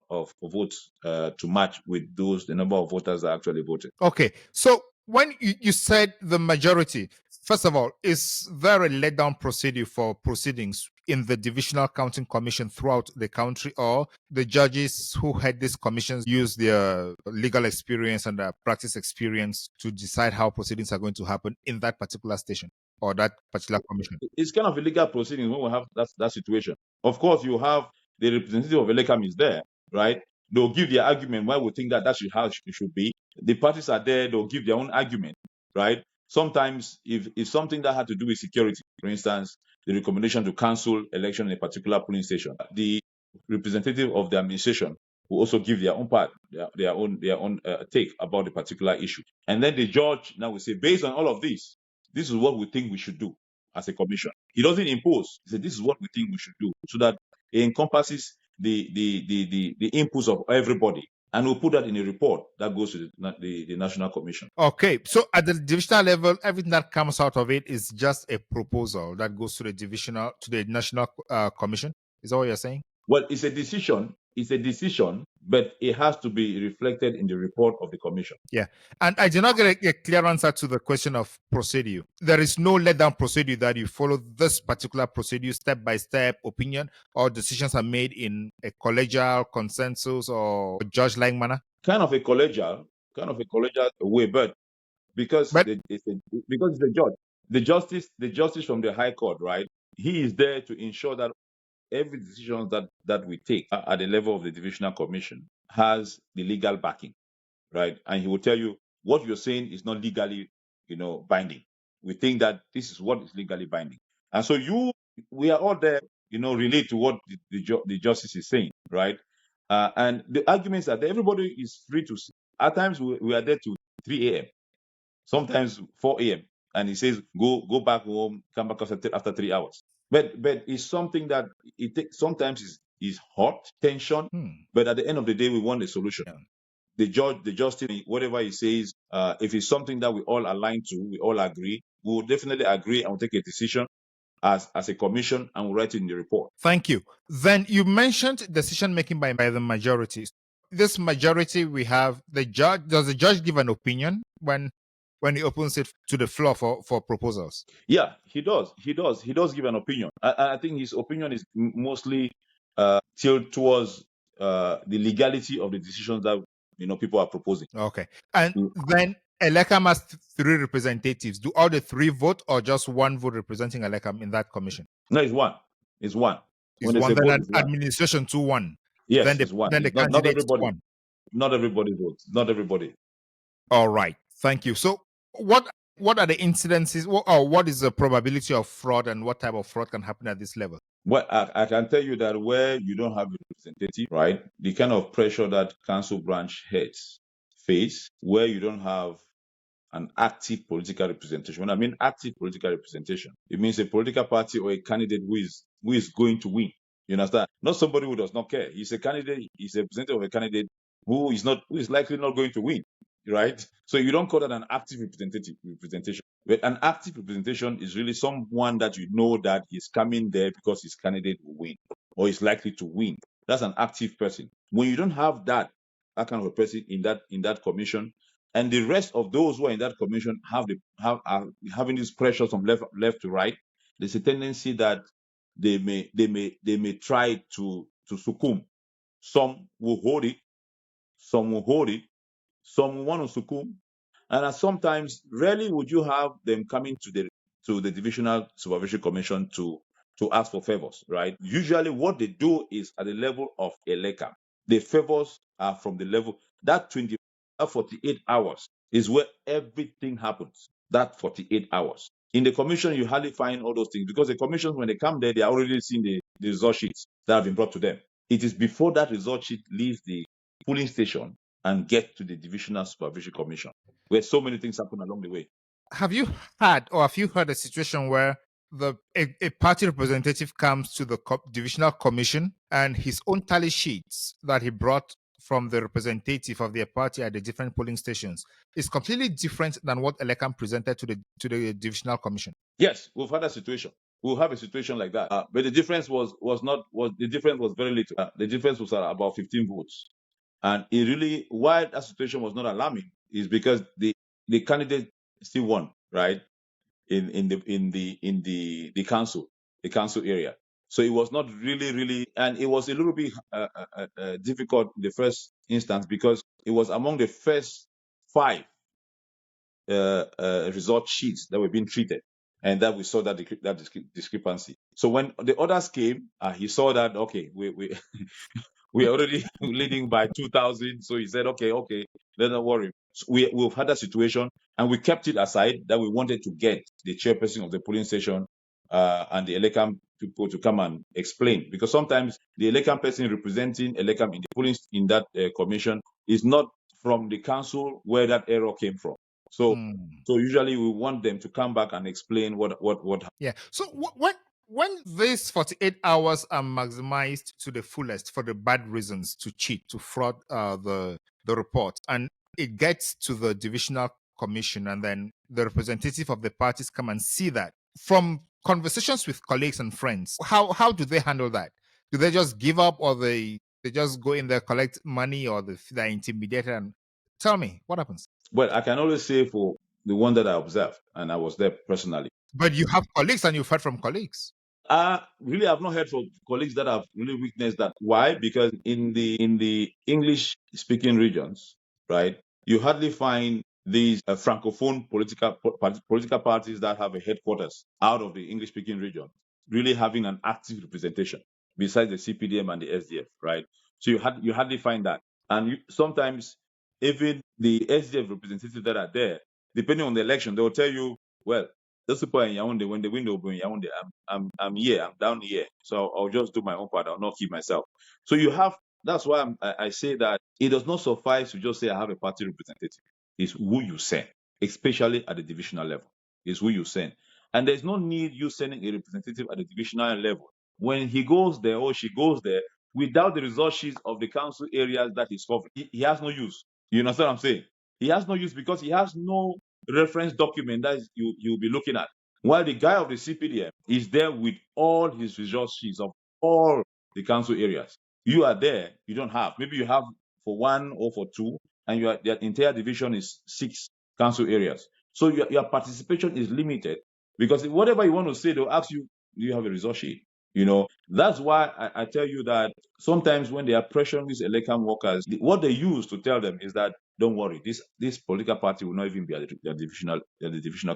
of votes to match with the number of voters that actually voted. Okay, so when you said the majority, first of all, is there a let-down procedure for proceedings in the Divisional Counting Commission throughout the country, or the judges who head these commissions use their legal experience and their practice experience to decide how proceedings are going to happen in that particular station or that particular commission? It's kind of a legal proceeding when we have that situation. Of course, you have the representative of ELECAM is there, right? They'll give their argument why we think that should how it should be. The parties are there, they'll give their own argument, right? Sometimes if something that had to do with security, for instance, the recommendation to cancel election in a particular polling station, the representative of the administration will also give their own part, their own take about the particular issue. And then the judge now will say, based on all of this is what we think we should do as a commission. He doesn't impose. He said, this is what we think we should do, so that it encompasses the inputs of everybody. And we'll put that in a report that goes to the National Commission. Okay, so at the divisional level, everything that comes out of it is just a proposal that goes to the National Commission. Is that what you're saying? Well, it's a decision. It's a decision, but it has to be reflected in the report of the commission. Yeah, and I did not get a clear answer to the question of procedure. There is no let-down procedure that you follow this particular procedure, step-by-step opinion, or decisions are made in a collegial consensus or judge-like manner? Kind of a collegial way, but because it's a judge. The justice from the High Court, right? He is there to ensure that every decision that we take at the level of the Divisional Commission has the legal backing, right? And he will tell you what you're saying is not legally, binding. We think that this is what is legally binding. And so we are all there, relate to what the justice is saying, right? And the arguments that everybody is free to see. At times we are there to 3 a.m., sometimes 4 a.m. And he says, go back home, come back after 3 hours. But it's something that sometimes is hot tension. But at the end of the day, we want a solution. Yeah. The justice, whatever he says, if it's something that we all align to, we all agree, we will definitely agree and we'll take a decision as a commission and we'll write it in the report. Thank you. Then you mentioned decision making by the majorities. This majority we have, the judge. Does the judge give an opinion when he opens it to the floor for proposals? Yeah, he does. He does give an opinion. I think his opinion is mostly tilted towards the legality of the decisions that people are proposing. Okay. And then ELECAM has 3 representatives. Do all the 3 vote or just 1 vote representing ELECAM in that commission? No, it's 1. It's 1. It's 1. Then administration 2-1. Yes, then it's 1. Then the candidate 1. Not everybody votes. Not everybody. All right. Thank you. So what are the incidences, or what is the probability of fraud, and what type of fraud can happen at this level? Well, I can tell you that where you don't have a representative, right, the kind of pressure that council branch heads face, where you don't have an active political representation. When I mean active political representation, it means a political party or a candidate who is going to win. You understand? Not somebody who does not care. He's a candidate. He's a representative of a candidate who is likely not going to win. Right? So you don't call that an active representation. But an active representation is really someone that you know that is coming there because his candidate will win or is likely to win. That's an active person. When you don't have that kind of a person in that commission, and the rest of those who are in that commission are having these pressures from left to right, there's a tendency that they may try to succumb. Some will hold it, some will hold it, some will want to succumb, and sometimes rarely would you have them coming to the Divisional Supervision Commission to ask for favors, right? Usually what they do is at the level of ELECAM. The favors are from the level that 48 hours is where everything happens. That 48 hours. In the commission, you hardly find all those things because the commissions, when they come there, they are already seeing the result sheets that have been brought to them. It is before that result sheet leaves the polling station and get to the Divisional Supervision Commission, where so many things happen along the way. Have you heard a situation where a party representative comes to the Divisional Commission and his own tally sheets that he brought from the representative of their party at the different polling stations is completely different than what ELECAM presented to the Divisional Commission? Yes, we've had a situation. We'll have a situation like that, but the difference was very little. The difference was about 15 votes. And it really, why that situation was not alarming is because the candidate still won, right? In the council area. So it was not really, and it was a little bit difficult in the first instance because it was among the first 5 result sheets that were being treated, and that we saw that discrepancy. So when the others came, he saw that okay, we are already leading by 2,000. So he said, okay, let's not worry. So we've had that situation, and we kept it aside that we wanted to get the chairperson of the polling station and the ELECAM people to come and explain, because sometimes the ELECAM person representing ELECAM in the polling in that commission is not from the council where that error came from. So usually we want them to come back and explain what. Yeah. So when these 48 hours are maximized to the fullest for the bad reasons, to cheat, to fraud the report, and it gets to the divisional commission, and then the representative of the parties come and see that, from conversations with colleagues and friends, how do they handle that? Do they just give up, or they just go in there, collect money, or they're intimidated? And tell me, what happens? Well, I can always say for the one that I observed, and I was there personally. But you have colleagues, and you've heard from colleagues. Really, I've not heard from colleagues that have really witnessed that. Why? Because in the English-speaking regions, right, you hardly find these francophone political parties that have a headquarters out of the English-speaking region really having an active representation besides the CPDM and the SDF, right? So you hardly find that, and sometimes even the SDF representatives that are there, depending on the election, they will tell you, well, those people in Yaoundé, when they win, they'll be in Yaoundé. I'm here, I'm down here. So I'll just do my own part. I'll not keep myself. So that's why I say that it does not suffice to just say I have a party representative. It's who you send, especially at the divisional level. It's who you send. And there's no need you sending a representative at the divisional level. When he goes there or she goes there, without the result sheets of the council areas that he's covering, he has no use. You understand what I'm saying? He has no use because he has no reference document that you'll be looking at. While the guy of the CPDM is there with all his result sheets of all the council areas. You are there, you don't have. Maybe you have for one or for two, and the entire division is 6 council areas. So your participation is limited, because whatever you want to say, they'll ask you, do you have a result sheet? That's why I tell you that sometimes when they are pressuring these ELECAM workers, what they use to tell them is that, don't worry, this political party will not even be at the divisional,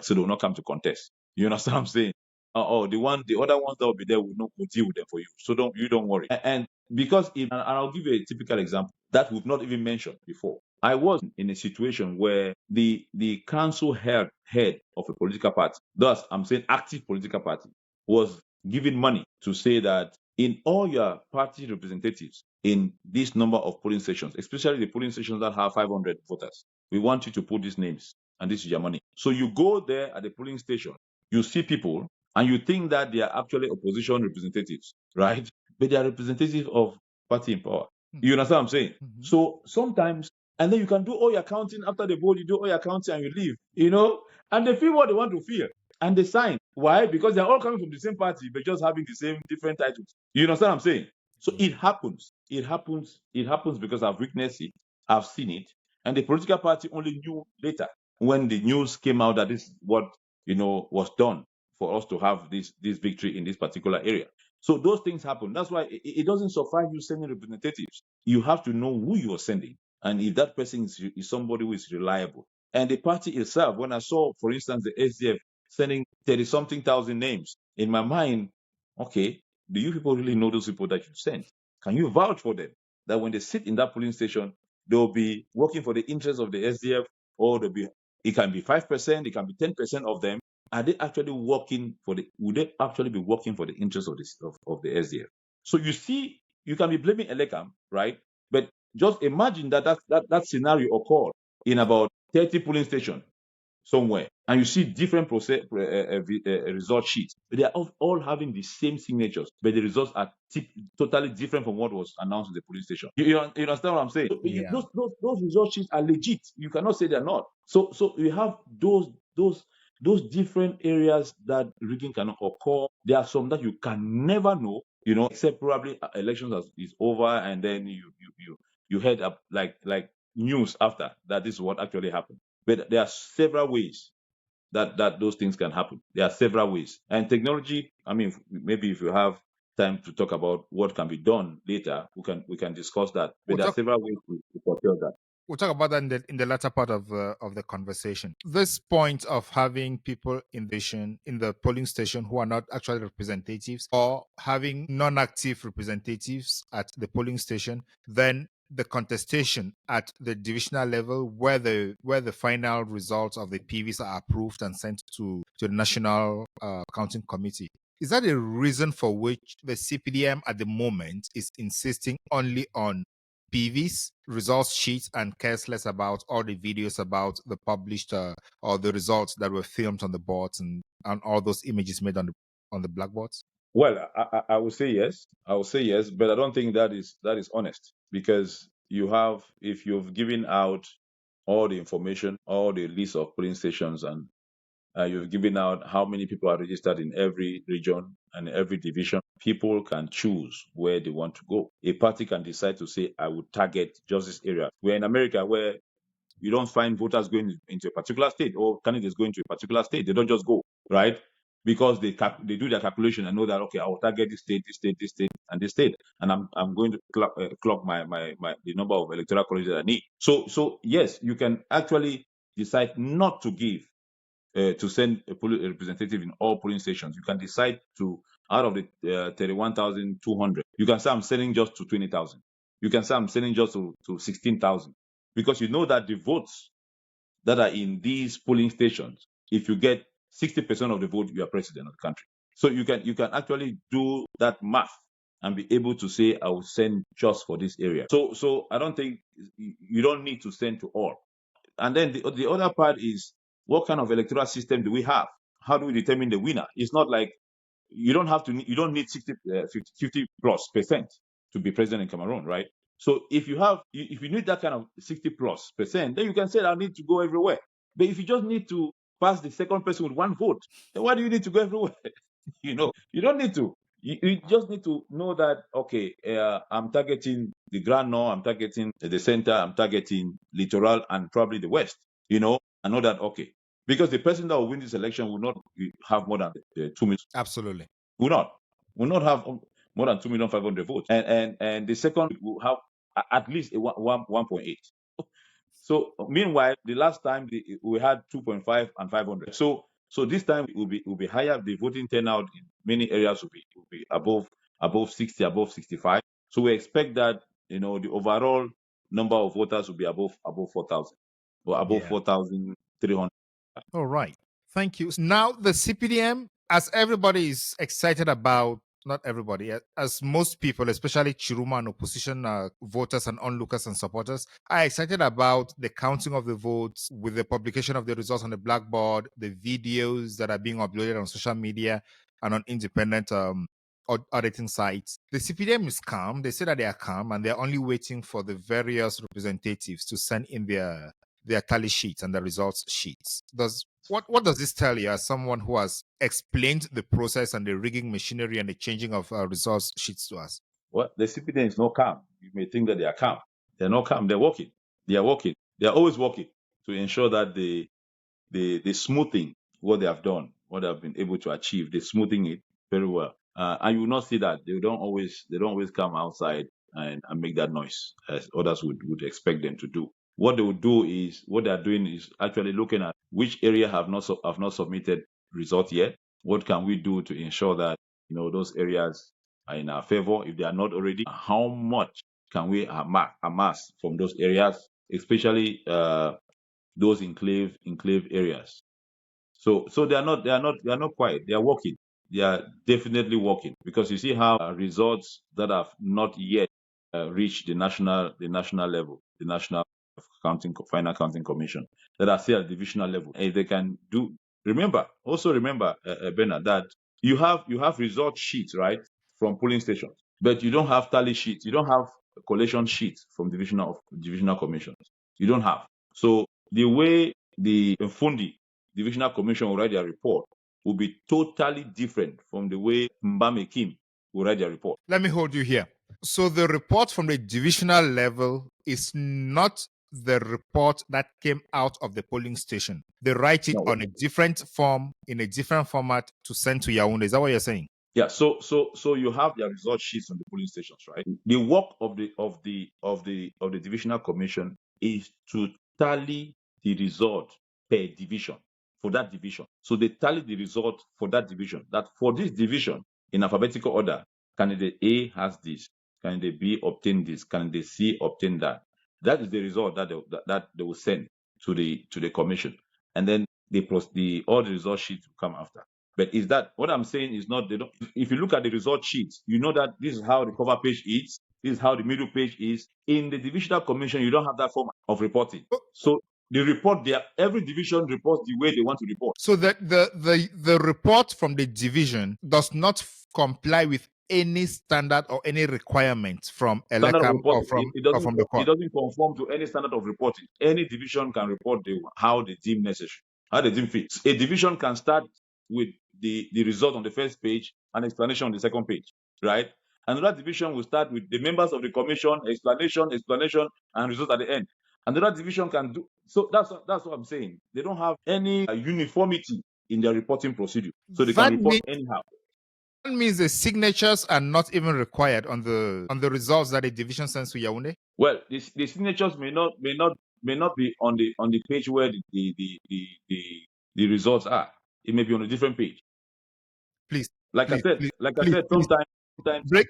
so they will not come to contest. You understand what I'm saying? The other ones that will be there will deal with them for you. So don't worry. And because and I'll give you a typical example that we've not even mentioned before. I was in a situation where the council head of a political party, thus I'm saying active political party, was giving money to say that in all your party representatives in this number of polling stations, especially the polling stations that have 500 voters, we want you to put these names, and this is your money. So you go there at the polling station, you see people, and you think that they are actually opposition representatives, right? But they are representatives of party in power. You understand what I'm saying? So sometimes, and then you can do all your counting after the vote, you do all your counting and you leave, and they feel what they want to feel. And they sign. Why? Because they're all coming from the same party, but just having the same different titles. You understand what I'm saying? So it happens. It happens because I've witnessed it, I've seen it, and the political party only knew later when the news came out that this is what was done for us to have this victory in this particular area. So those things happen. That's why it doesn't suffice you sending representatives. You have to know who you are sending, and if that person is somebody who is reliable. And the party itself, when I saw, for instance, the SDF sending 30-something thousand names, in my mind, okay, do you people really know those people that you send? Can you vouch for them that when they sit in that polling station, they'll be working for the interests of the SDF, or it can be 5%, it can be 10% of them? Are they actually working would they actually be working for the interests of the SDF? So you see, you can be blaming ELECAM, right? But just imagine that scenario occurred in about 30 polling stations somewhere, and you see different result sheets. They are all having the same signatures, but the results are totally different from what was announced in the police station. You understand what I'm saying? Yeah. Those result sheets are legit. You cannot say they're not. So you have those different areas that rigging cannot occur. There are some that you can never know, except probably elections is over, and then you heard up like news after that this is what actually happened. But there are several ways that those things can happen. There are several ways. And technology, maybe if you have time to talk about what can be done later, we can discuss that. But there are several ways to fulfill that. We'll talk about that in the latter part of the conversation. This point of having people in the polling station who are not actually representatives, or having non-active representatives at the polling station, then the contestation at the divisional level, where the final results of the PVs are approved and sent to the National Counting Committee. Is that a reason for which the CPDM at the moment is insisting only on PVs, results sheets, and cares less about all the videos about the published or the results that were filmed on the boards and all those images made on the blackboards? Well, I would say yes. I would say yes, but I don't think that is honest, because if you've given out all the information, all the list of polling stations, and you've given out how many people are registered in every region and every division, people can choose where they want to go. A party can decide to say, I would target just this area. We're in America, where you don't find voters going into a particular state or candidates going to a particular state. They don't just go, right? Because they do their calculation and know that, okay, I will target this state, this state, this state, and this state, and I'm going to clock my the number of electoral colleges that I need. So yes, you can actually decide not to give to send a representative in all polling stations. You can decide to, out of the 31,200, you can say I'm sending just to 20,000. You can say I'm sending just to 16,000, because you know that the votes that are in these polling stations, if you get 60% of the vote, you are president of the country. So you can actually do that math and be able to say, I will send just for this area. So I don't think you don't need to send to all. And then the other part is, what kind of electoral system do we have? How do we determine the winner? It's not like you don't need 50 plus percent to be president in Cameroon, right? So if you need that kind of 60 plus percent, then you can say, I need to go everywhere. But if you just need to pass the second person with one vote, then why do you need to go everywhere? You don't need to. You just need to know that, okay, I'm targeting the Grand Nord, I'm targeting the center, I'm targeting Littoral, and probably the West. I know that, okay, because the person that will win this election will not have more than 2 million. Absolutely. Will not have more than 2,500,000 votes, and the second will have at least 1.8. So meanwhile, the last time we had 2.5 and 500. So this time it will be higher. The voting turnout in many areas will be above 60, above 65. So we expect that the overall number of voters will be above 4,000 or above 4,300. All right. Thank you. Now, the CPDM, as everybody is excited about, not everybody, as most people, especially Chiruma and opposition voters and onlookers and supporters, are excited about the counting of the votes with the publication of the results on the blackboard, the videos that are being uploaded on social media and on independent auditing sites. The CPDM is calm. They say that they are calm and they're only waiting for the various representatives to send in their tally sheets and the results sheets. What does this tell you, as someone who has explained the process and the rigging machinery and the changing of results sheets to us? Well, the CPDM is not calm. You may think that they are calm. They're not calm. They're working. They are working. They are always working to ensure that the smoothing what they have done, what they have been able to achieve, they're smoothing it very well. And you will not see that they don't always come outside and make that noise as others would expect them to do. What they would do is, what they are doing is actually looking at which area have not submitted results yet. What can we do to ensure that those areas are in our favor? If they are not already, how much can we amass from those areas, especially those enclave areas? So they are not quiet. They are working. They are definitely working, because you see how results that have not yet reached the national level, the national final counting commission, that are still at divisional level, and they can do. Remember, Bernard, that you have result sheets, right, from polling stations, but you don't have tally sheets. You don't have collation sheets from divisional commissions. You don't have. So the way the Fundi Divisional Commission will write their report will be totally different from the way Mbame Kim will write their report. Let me hold you here. So the report from the divisional level is not the report that came out of the polling station. They write it on a different form, in a different format, to send to Yaoundé. Is that what you're saying? Yeah. So you have their result sheets on the polling stations, right? The work of the Divisional Commission is to tally the result per division, for that division. So they tally the result for that division. That for this division, in alphabetical order, candidate A has this, candidate B obtained this, candidate C obtained that. That is the result that they will send to the commission, and then all the result sheets will come after. But is that what I'm saying? Is not they don't. If you look at the result sheets, you know that this is how the cover page is. This is how the middle page is. In the divisional commission, you don't have that form of reporting. So the report there, every division reports the way they want to report. So that the report from the division does not comply with any standard or any requirement from Standard of ELECAM or reporting, or from the it court. doesn't conform to any standard of reporting. Any division can report how they deem necessary, how they deem fit. A division can start with the result on the first page and explanation on the second page, right? Another division will start with the members of the commission, explanation, and result at the end. Another division can do so. That's what I'm saying. They don't have any uniformity in their reporting procedure, so they can report anyhow. That means the signatures are not even required on the results that the division sends to Yaoundé. Well, the signatures may not be on the page where the results are. It may be on a different page. Please, Like I said, sometimes break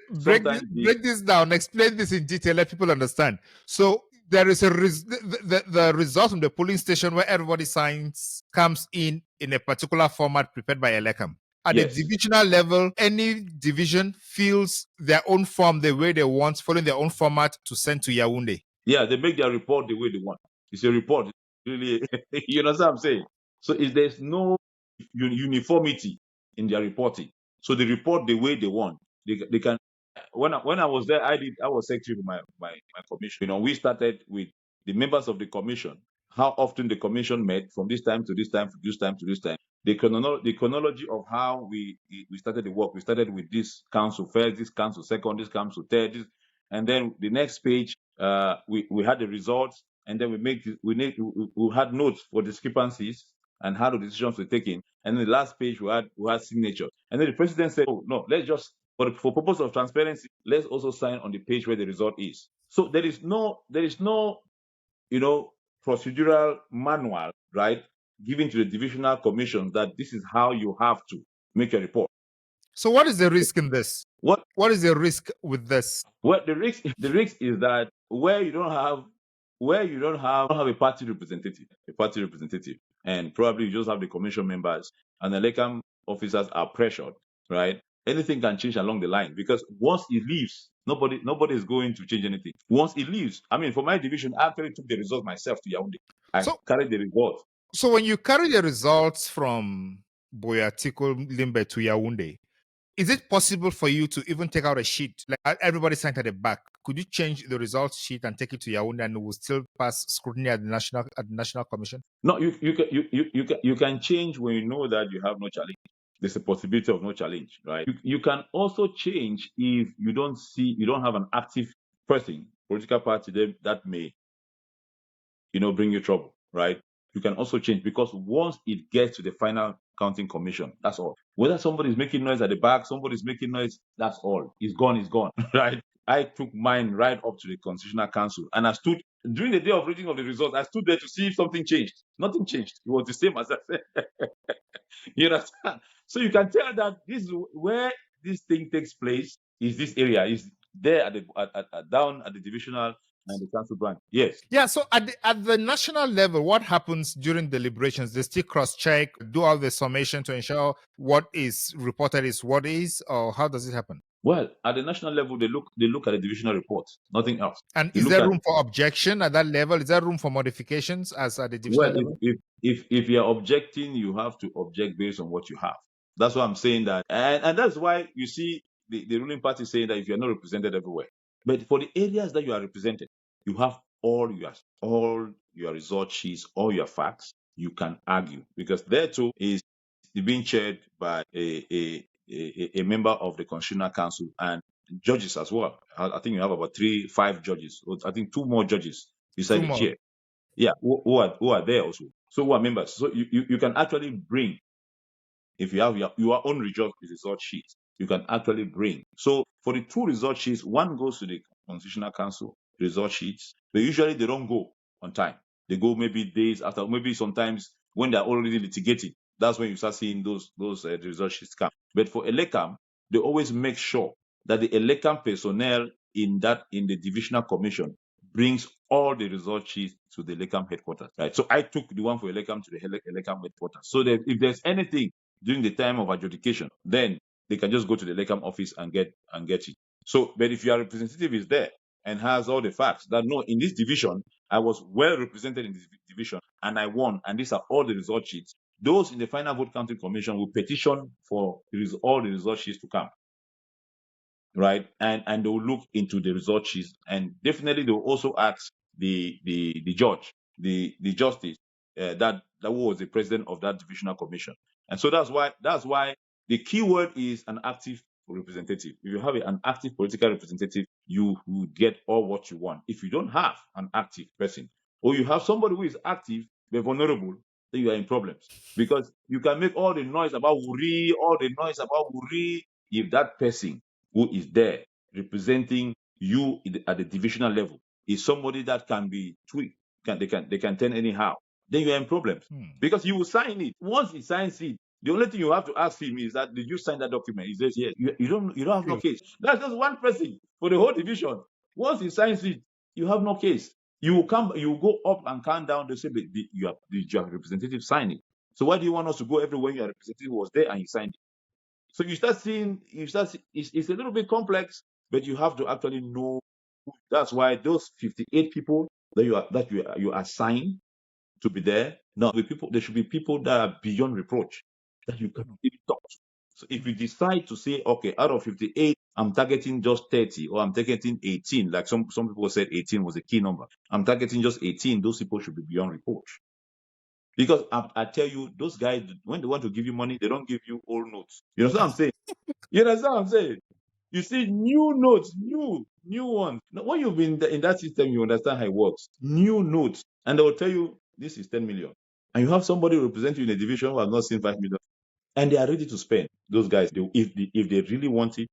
this down. Explain this in detail. Let people understand. So there is the result from the polling station where everybody signs comes in a particular format prepared by ELECAM. At Yes. the divisional level, any division fills their own form the way they want, following their own format to send to Yaoundé. Yeah, they make their report the way they want. It's a report. Really, you know what I'm saying? So there's no uniformity in their reporting. So they report the way they want. They can. When I was there, I was secretary of my commission. You know, we started with the members of the commission, how often the commission met from this time to this time, from this time to this time. The chronology of how we started the work. We started with this council first, this council second, this council third, and then the next page, we had the results, and then we had notes for discrepancies and how the decisions were taken. And then the last page we had signatures. And then the president said, "Oh no, let's just for purpose of transparency, let's also sign on the page where the result is." So there is no procedural manual, right, given to the divisional commission that this is how you have to make a report. So what is the risk in this? What is the risk with this? Well, the risk is that where you don't have a party representative, and probably you just have the commission members and the ELECAM officers are pressured, right? Anything can change along the line, because once it leaves, nobody is going to change anything. Once it leaves, I mean, for my division, I actually took the results myself to Yaoundé. I carried the results. So when you carry the results from Boyatiko Limbe to Yaoundé, is it possible for you to even take out a sheet, like everybody signed at the back? Could you change the results sheet and take it to Yaoundé, and it will still pass scrutiny at the national commission? No, you can change when you know that you have no challenge. There's a possibility of no challenge, right? You can also change if you don't have an active person, political party that may, bring you trouble, right? You can also change, because once it gets to the final counting commission, that's all. Whether somebody's making noise at the back, somebody's making noise, that's all. It's gone, right? I took mine right up to the Constitutional Council, and I stood during the day of reading of the results. I stood there to see if something changed. Nothing changed. It was the same as I said. You understand? So you can tell that this is where this thing takes place. Is this area is there down at the divisional and the council branch? Yes. Yeah. So at the national level, what happens during deliberations? They still cross-check, do all the summation to ensure what is reported is what is, or how does it happen? Well, at the national level, they look at the divisional reports, nothing else. And is there room for objection at that level? Is there room for modifications as at the divisional level? If you're objecting, you have to object based on what you have. That's why I'm saying that, and that's why you see the ruling party saying that if you're not represented everywhere, but for the areas that you are represented, you have all your result sheets, all your facts. You can argue, because there too is being chaired by a member of the Constitutional Council and judges as well. I think you have about 5 judges. I think 2 more judges beside the chair. Yeah, who are there also. So who are members. So you can actually bring, if you have your own result sheet, you can actually bring. So for the 2 result sheets, one goes to the Constitutional Council result sheets, but usually they don't go on time. They go maybe days after, maybe sometimes when they're already litigating. That's when you start seeing those result sheets come. But for ELECAM, they always make sure that the ELECAM personnel in the divisional commission brings all the result sheets to the ELECAM headquarters. Right. So I took the one for ELECAM to the ELECAM headquarters. So that if there's anything during the time of adjudication, then they can just go to the ELECAM office and get it. So, but if your representative is there and has all the facts that no, in this division, I was well represented in this division and I won, and these are all the result sheets, those in the final vote counting commission will petition for all the result sheets to come, right? And they will look into the result sheets, and definitely they will also ask the judge, the justice, that was the president of that divisional commission. And so that's why the key word is an active representative. If you have an active political representative, you will get all what you want. If you don't have an active person, or you have somebody who is active but vulnerable, then you are in problems, because you can make all the noise about Wuri, if that person who is there representing you at the divisional level is somebody that can be tweaked, they can turn anyhow, then you are in problems, because you will sign it. Once he signs it, the only thing you have to ask him is that, did you sign that document? He says yes. You don't have no case. That's just one person for the whole division. Once he signs it, you have no case. You will go up and come down. They say your representative signed it. So why do you want us to go everywhere your representative was there and he signed it? So you start seeing, it's a little bit complex, but you have to actually know. That's why those 58 people that you assign to be there, now there should be people that are beyond reproach, that you can really talk to. So if you decide to say, okay, out of 58, I'm targeting just 30, or I'm targeting 18, like some people said 18 was a key number. I'm targeting just 18, those people should be beyond reproach. Because I tell you, those guys, when they want to give you money, they don't give you old notes. You know what I'm saying? You understand what I'm saying? You see new notes, new ones. Now, when you've been in that system, you understand how it works. New notes. And they will tell you, this is 10 million. And you have somebody represent you in a division who has not seen 5 million. And they are ready to spend. Those guys, if they really want it,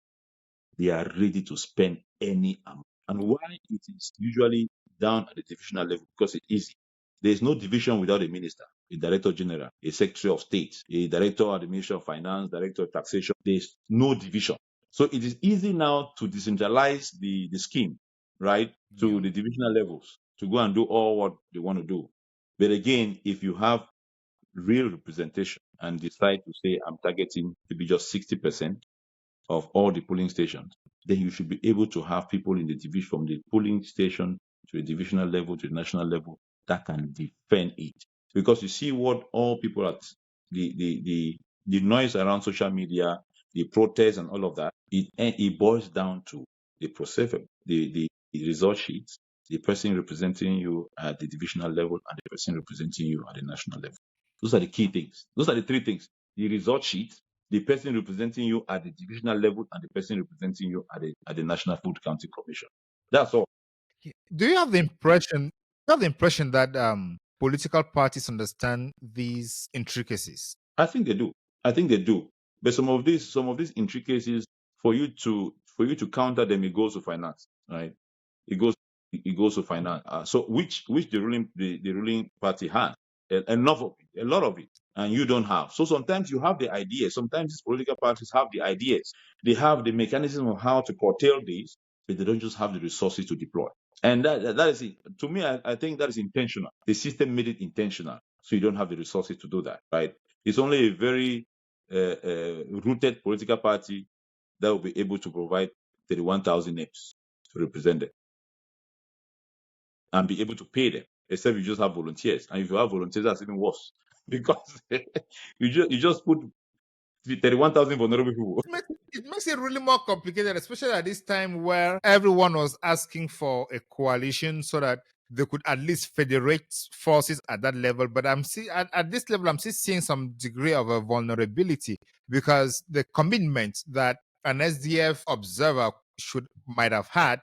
they are ready to spend any amount. And why it is usually down at the divisional level? Because it's easy. There is no division without a minister, a director general, a secretary of state, a director at the Ministry of Finance, director of taxation. There's no division. So it is easy now to decentralize the scheme, right, to the divisional levels, to go and do all what they want to do. But again, if you have real representation and decide to say, I'm targeting to be just 60% of all the polling stations, then you should be able to have people in the division, from the polling station to the divisional level to the national level, that can defend it. Because you see what all people at the noise around social media, the protests and all of that, it boils down to the process, the result sheets, the person representing you at the divisional level, and the person representing you at the national level. Those are the key things. Those are the three things: the result sheet, the person representing you at the divisional level, and the person representing you at the National Food County Commission. That's all. Do you have the impression that political parties understand these intricacies? I think they do. But some of these intricacies, for you to counter them, it goes to finance, right? It goes to finance. So which the ruling party has a lot of it, and you don't have. So sometimes you have the ideas. Sometimes these political parties have the ideas. They have the mechanism of how to curtail this, but they don't just have the resources to deploy. And that is it. To me, I think that is intentional. The system made it intentional, so you don't have the resources to do that, right? It's only a very rooted political party that will be able to provide 31,000 names to represent them and be able to pay them, except you just have volunteers. And if you have volunteers, that's even worse, because you just put 31,000 vulnerable people. It makes it really more complicated, especially at this time where everyone was asking for a coalition so that they could at least federate forces at that level. But at this level, I'm still seeing some degree of a vulnerability, because the commitment that an SDF observer might have had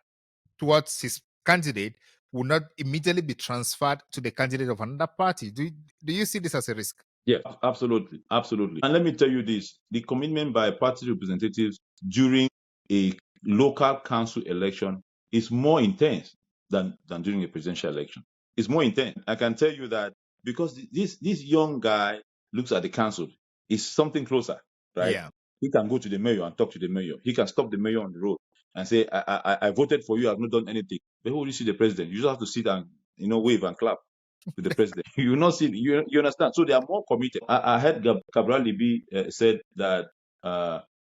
towards his candidate will not immediately be transferred to the candidate of another party. Do you see this as a risk? Yeah, absolutely. And let me tell you this: the commitment by party representatives during a local council election is more intense than during a presidential election. It's more intense. I can tell you that, because this young guy looks at the council. It's something closer, right? Yeah. He can go to the mayor and talk to the mayor. He can stop the mayor on the road and say, I voted for you, I've not done anything. But who will you see the president? You just have to sit and wave and clap. with the president. You not see, you understand? So they are more committed. I heard Cabral Libi said that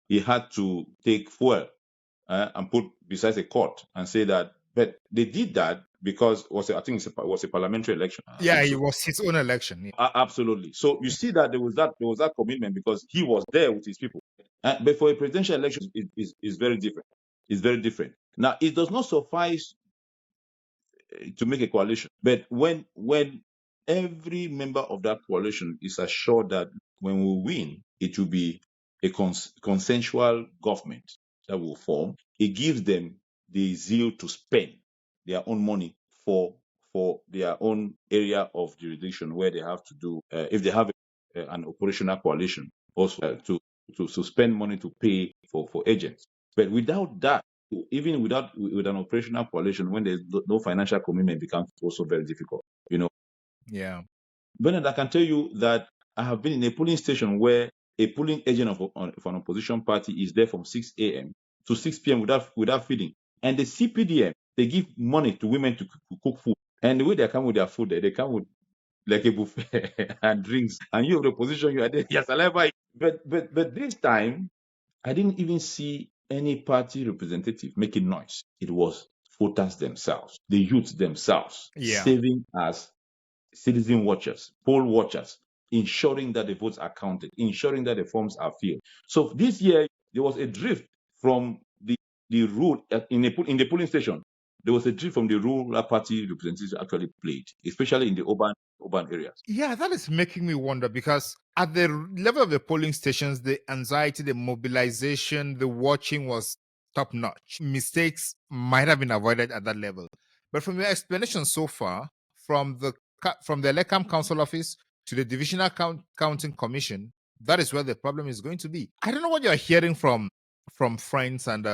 he had to take fuel and put besides a court and say that, but they did that because I think it was a parliamentary election. Yeah, So. it was his own election. Absolutely. So you see that there was that commitment because he was there with his people. But for a presidential election, is very different. It's very different. Now it does not suffice to make a coalition, but when every member of that coalition is assured that when we win, it will be a consensual government that will form, it gives them the zeal to spend their own money for their own area of jurisdiction where they have to do if they have an operational coalition also to spend money to pay for agents. But without that, even with an operational coalition, when there's no financial commitment, becomes also very difficult. Yeah. Bernard, I can tell you that I have been in a polling station where a polling agent of an opposition party is there from 6 a.m. to 6 p.m. without feeding. And the CPDM, they give money to women to cook food. And the way they come with their food, they come with like a buffet and drinks. And you have the opposition, you are there, yes, saliva. But this time, I didn't even see any party representative making noise. It was voters themselves, the youth themselves, serving as citizen watchers, poll watchers, ensuring that the votes are counted, ensuring that the forms are filled. So this year, there was a drift from the rule in the polling station. There was a drift from the rural party representatives actually played, especially in the urban areas. Yeah, that is making me wonder because at the level of the polling stations, the anxiety, the mobilization, the watching was top notch. Mistakes might have been avoided at that level. But from your explanation so far, from the ELECAM Council Office to the Divisional Counting Commission, that is where the problem is going to be. I don't know what you're hearing from friends and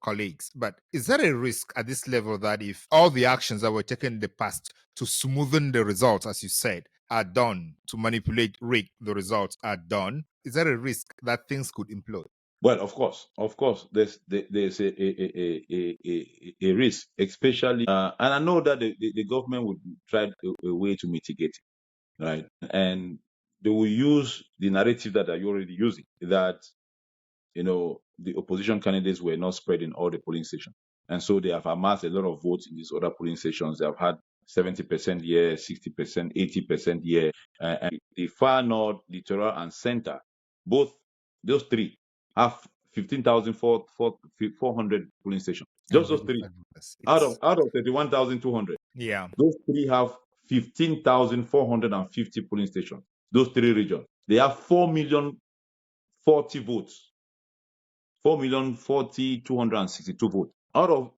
colleagues, but is there a risk at this level that if all the actions that were taken in the past to smoothen the results, as you said, are done, to manipulate, rig the results are done, is there a risk that things could implode? Well, of course, there's a risk, especially, and I know that the government would try a way to mitigate it, right? And they will use the narrative that you're already using, that the opposition candidates were not spread in all the polling stations, and so they have amassed a lot of votes in these other polling stations. They have had 70% here, 60%, 80% here, and the far north, littoral, and center, both those three have 15,400 polling stations. Just those three out of 31,200. Yeah. Those three have 15,450 polling stations. Those three regions, they have 4,040,000 votes. 4,040,262 votes out of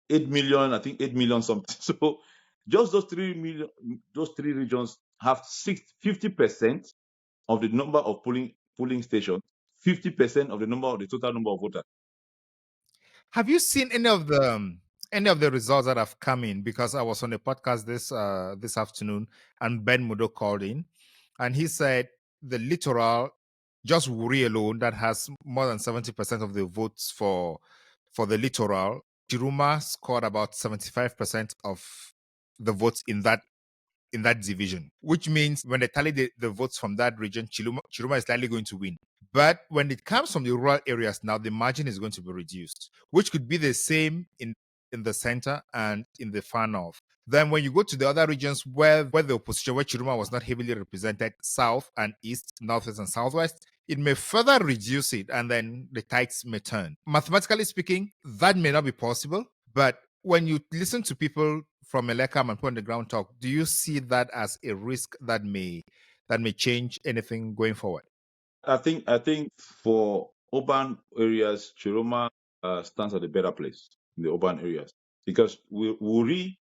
8 million, I think 8 million something. So just those three regions have 50% of the number of polling stations, 50% of the total number of voters. Have you seen any of the results that have come in? Because I was on a podcast this afternoon, and Ben Mudo called in, and he said the Littoral, just Wuri alone, that has more than 70% of the votes for the Littoral. Chiruma scored about 75% of the votes in that division, which means when they tally the votes from that region, Chiruma is likely going to win. But when it comes from the rural areas, now the margin is going to be reduced, which could be the same in the center and in the far north. Then when you go to the other regions where the opposition, where Chiruma was not heavily represented, south and east, northwest and southwest, it may further reduce it, and then the tides may turn. Mathematically speaking, that may not be possible, but when you listen to people from ELECAM and put on the ground talk, do you see that as a risk that may change anything going forward? I think for urban areas, Chiroma stands at a better place in the urban areas because Wuri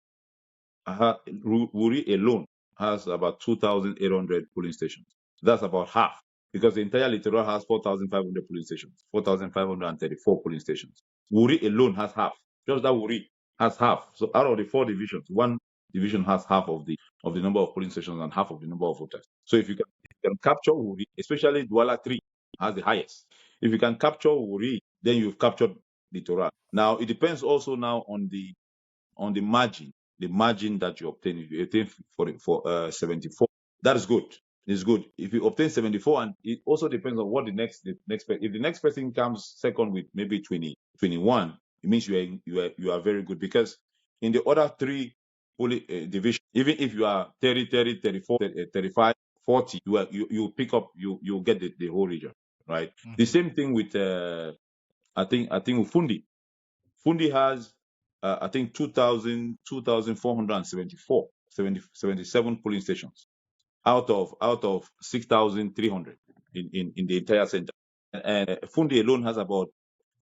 alone has about 2,800 polling stations. That's about half because the entire littoral has 4,500 polling stations, 4,534 polling stations. Wuri alone has half. Just that Wuri has half. So out of the 4 divisions, 1 division has half of the number of polling stations and half of the number of voters. So if you can capture Wuri, especially Douala 3 has the highest. If you can capture Wuri, then you've captured littoral. Now it depends also now on the margin. the margin that you obtain. If you obtain for 74, that is good. It's good. If you obtain 74, and it also depends on what the next if the next person comes second with maybe 20, 21, it means you are very good, because in the other three division, even if you are 30, 30, 34, 35, 40, you pick up, you get the whole region, right? Mhm. The same thing with I think with Fundi. Fundi has I think 2,474 77 polling stations out of 6,300 in the entire center. And Fundi alone has about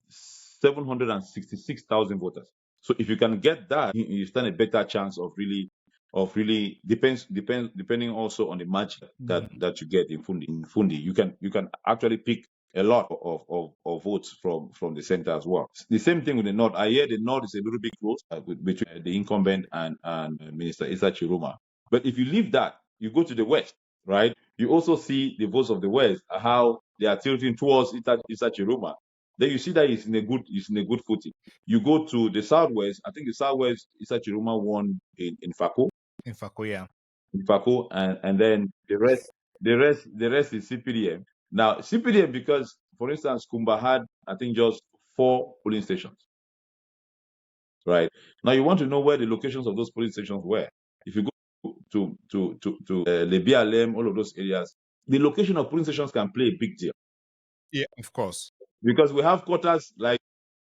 766,000 voters. So if you can get that, you stand a better chance of really depending also on the match that you get in Fundi. In Fundi, you can actually pick a lot of votes from the center as well. The same thing with the North. I hear the North is a little bit close between the incumbent and Minister Issa Chiroma. But if you leave that, you go to the West, right? You also see the votes of the West, how they are tilting towards Issa Chiroma. Then you see that he's in a good footing. You go to the Southwest. I think the Southwest, Issa Chiroma won in Fako. In Fako, yeah. In Fako, and then the rest is CPDM. Now CPDM, because for instance Kumba had I think just 4 polling stations. Right. Now you want to know where the locations of those polling stations were. If you go to Lebialem, all of those areas, the location of polling stations can play a big deal. Yeah, of course. Because we have quotas, like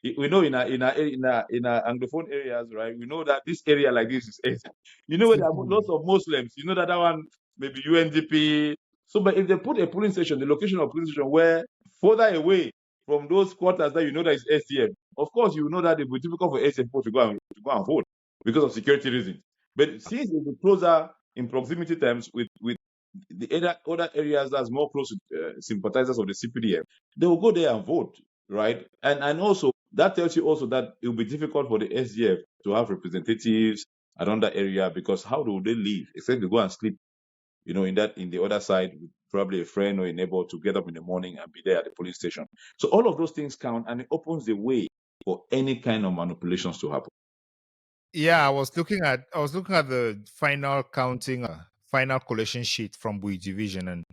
we know in our Anglophone areas, right? We know that this area like this is Asia. You know where there are lots of Muslims. You know that one maybe UNDP. So, but if they put a polling station, the location of polling station where further away from those quarters that you know that is STM, of course you know that it will be difficult for STM to go and vote because of security reasons. But since it will be closer in proximity terms with the other areas that's more close to sympathizers of the CPDM, they will go there and vote, right? And also that tells you also that it will be difficult for the SDF to have representatives around that area, because how do they live except they go and sleep, in the other side with probably a friend or a neighbor to get up in the morning and be there at the police station. So all of those things count, and it opens the way for any kind of manipulations to happen. Yeah, I was looking at the final counting, final collation sheet from Bui Division, and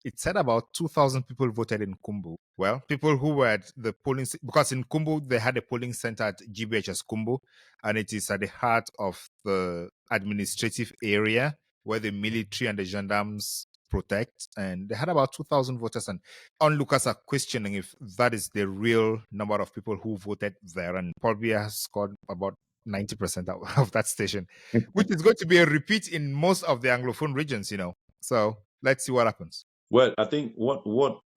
it said about 2,000 people voted in Kumbu. Well, people who were at the polling, because in Kumbu they had a polling center at GBHS Kumbu, and it is at the heart of the administrative area where the military and the gendarmes protect, and they had about 2,000 voters, and onlookers are questioning if that is the real number of people who voted there, and probably has scored about 90% of that station, which is going to be a repeat in most of the Anglophone regions, So let's see what happens. Well, I think what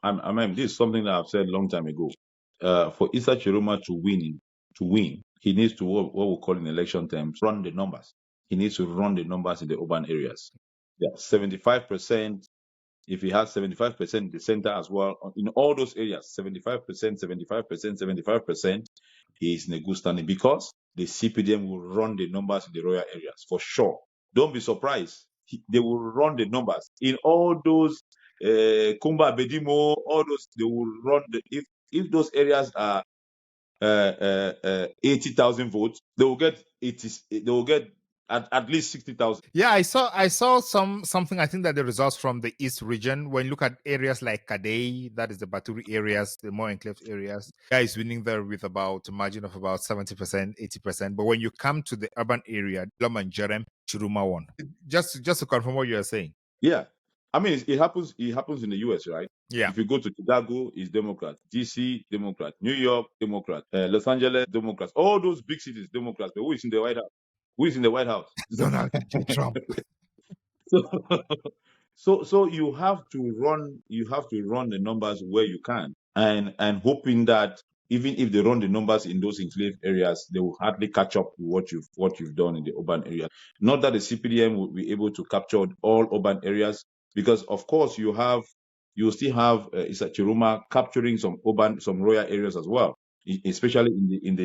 I mean, this is something that I've said a long time ago. For Issa Chiroma to win, he needs to what we call in election terms run the numbers. He needs to run the numbers in the urban areas. Yeah, 75%. If he has 75% in the center as well, in all those areas, 75%, 75%, 75%, he is in a good standing, because the CPDM will run the numbers in the royal areas for sure. Don't be surprised. They will run the numbers in all those Kumba, Bedimo, all those. They will run if those areas are 80,000 votes, they will get 80. They will get at least 60,000. Yeah, I saw something. I think that the results from the East region, when you look at areas like Kadei, that is the Baturi areas, the more enclave areas, guy is winning there with about a margin of about 70%, 80%. But when you come to the urban area, Lom and Jerem, Chiruma won. Just to confirm what you are saying. Yeah. I mean, it happens in the US, right? Yeah. If you go to Chicago, it's Democrat. DC, Democrat. New York, Democrat. Los Angeles, Democrats. All those big cities, Democrats. But who is in the White House? Who is in the White House? Donald J. Trump. So you have to run the numbers where you can, and hoping that even if they run the numbers in those enclave areas, they will hardly catch up with what you've done in the urban area. Not that the CPDM will be able to capture all urban areas, because of course you still have Issa Chiroma capturing some royal areas as well, especially in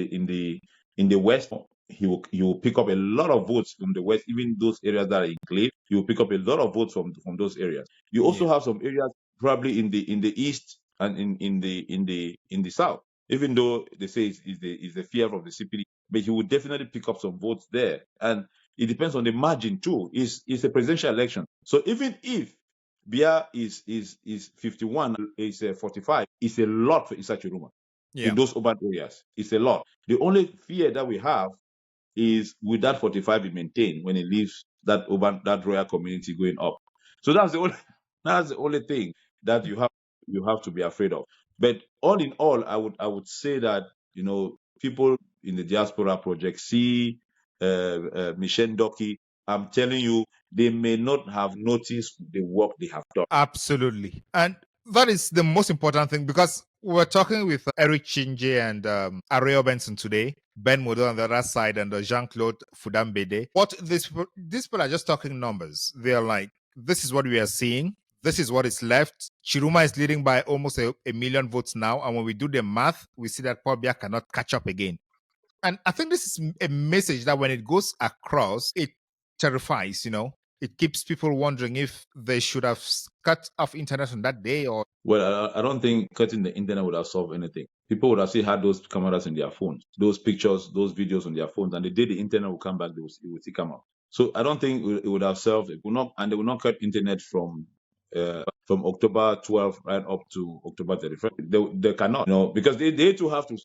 the west. He will pick up a lot of votes from the west, even those areas that are enclave. He will pick up a lot of votes from those areas. You also have some areas probably in the east and in the south, even though they say is the fear of the CPD. but he will definitely pick up some votes there. And it depends on the margin too. It's a presidential election. So even if Bia is 51, is 45, it's a lot for Isachiruma in those urban areas. It's a lot. The only fear that we have is, will that 45 be maintained when it leaves that royal community going up? So that's the only thing that you have to be afraid of. But all in all, I would say that, people in the diaspora project see Michelle Doki. I'm telling you, they may not have noticed the work they have done. Absolutely. And that is the most important thing, because we're talking with Eric Chinje and Areo Benson today, Ben Modo on the other side, and Jean-Claude Fudambede. What these people are just talking numbers. They're like, this is what we are seeing. This is what is left. Chiruma is leading by almost a million votes now. And when we do the math, we see that Paul Biya cannot catch up again. And I think this is a message that when it goes across, it terrifies, It keeps people wondering if they should have cut off internet on that day or... Well, I don't think cutting the internet would have solved anything. People would have still had those cameras in their phones, those pictures, those videos on their phones, and the day the internet will come back, it will still come out. So I don't think it would have solved. It will not, and they will not cut internet from October 12th right up to October 31st. They cannot, because they too have to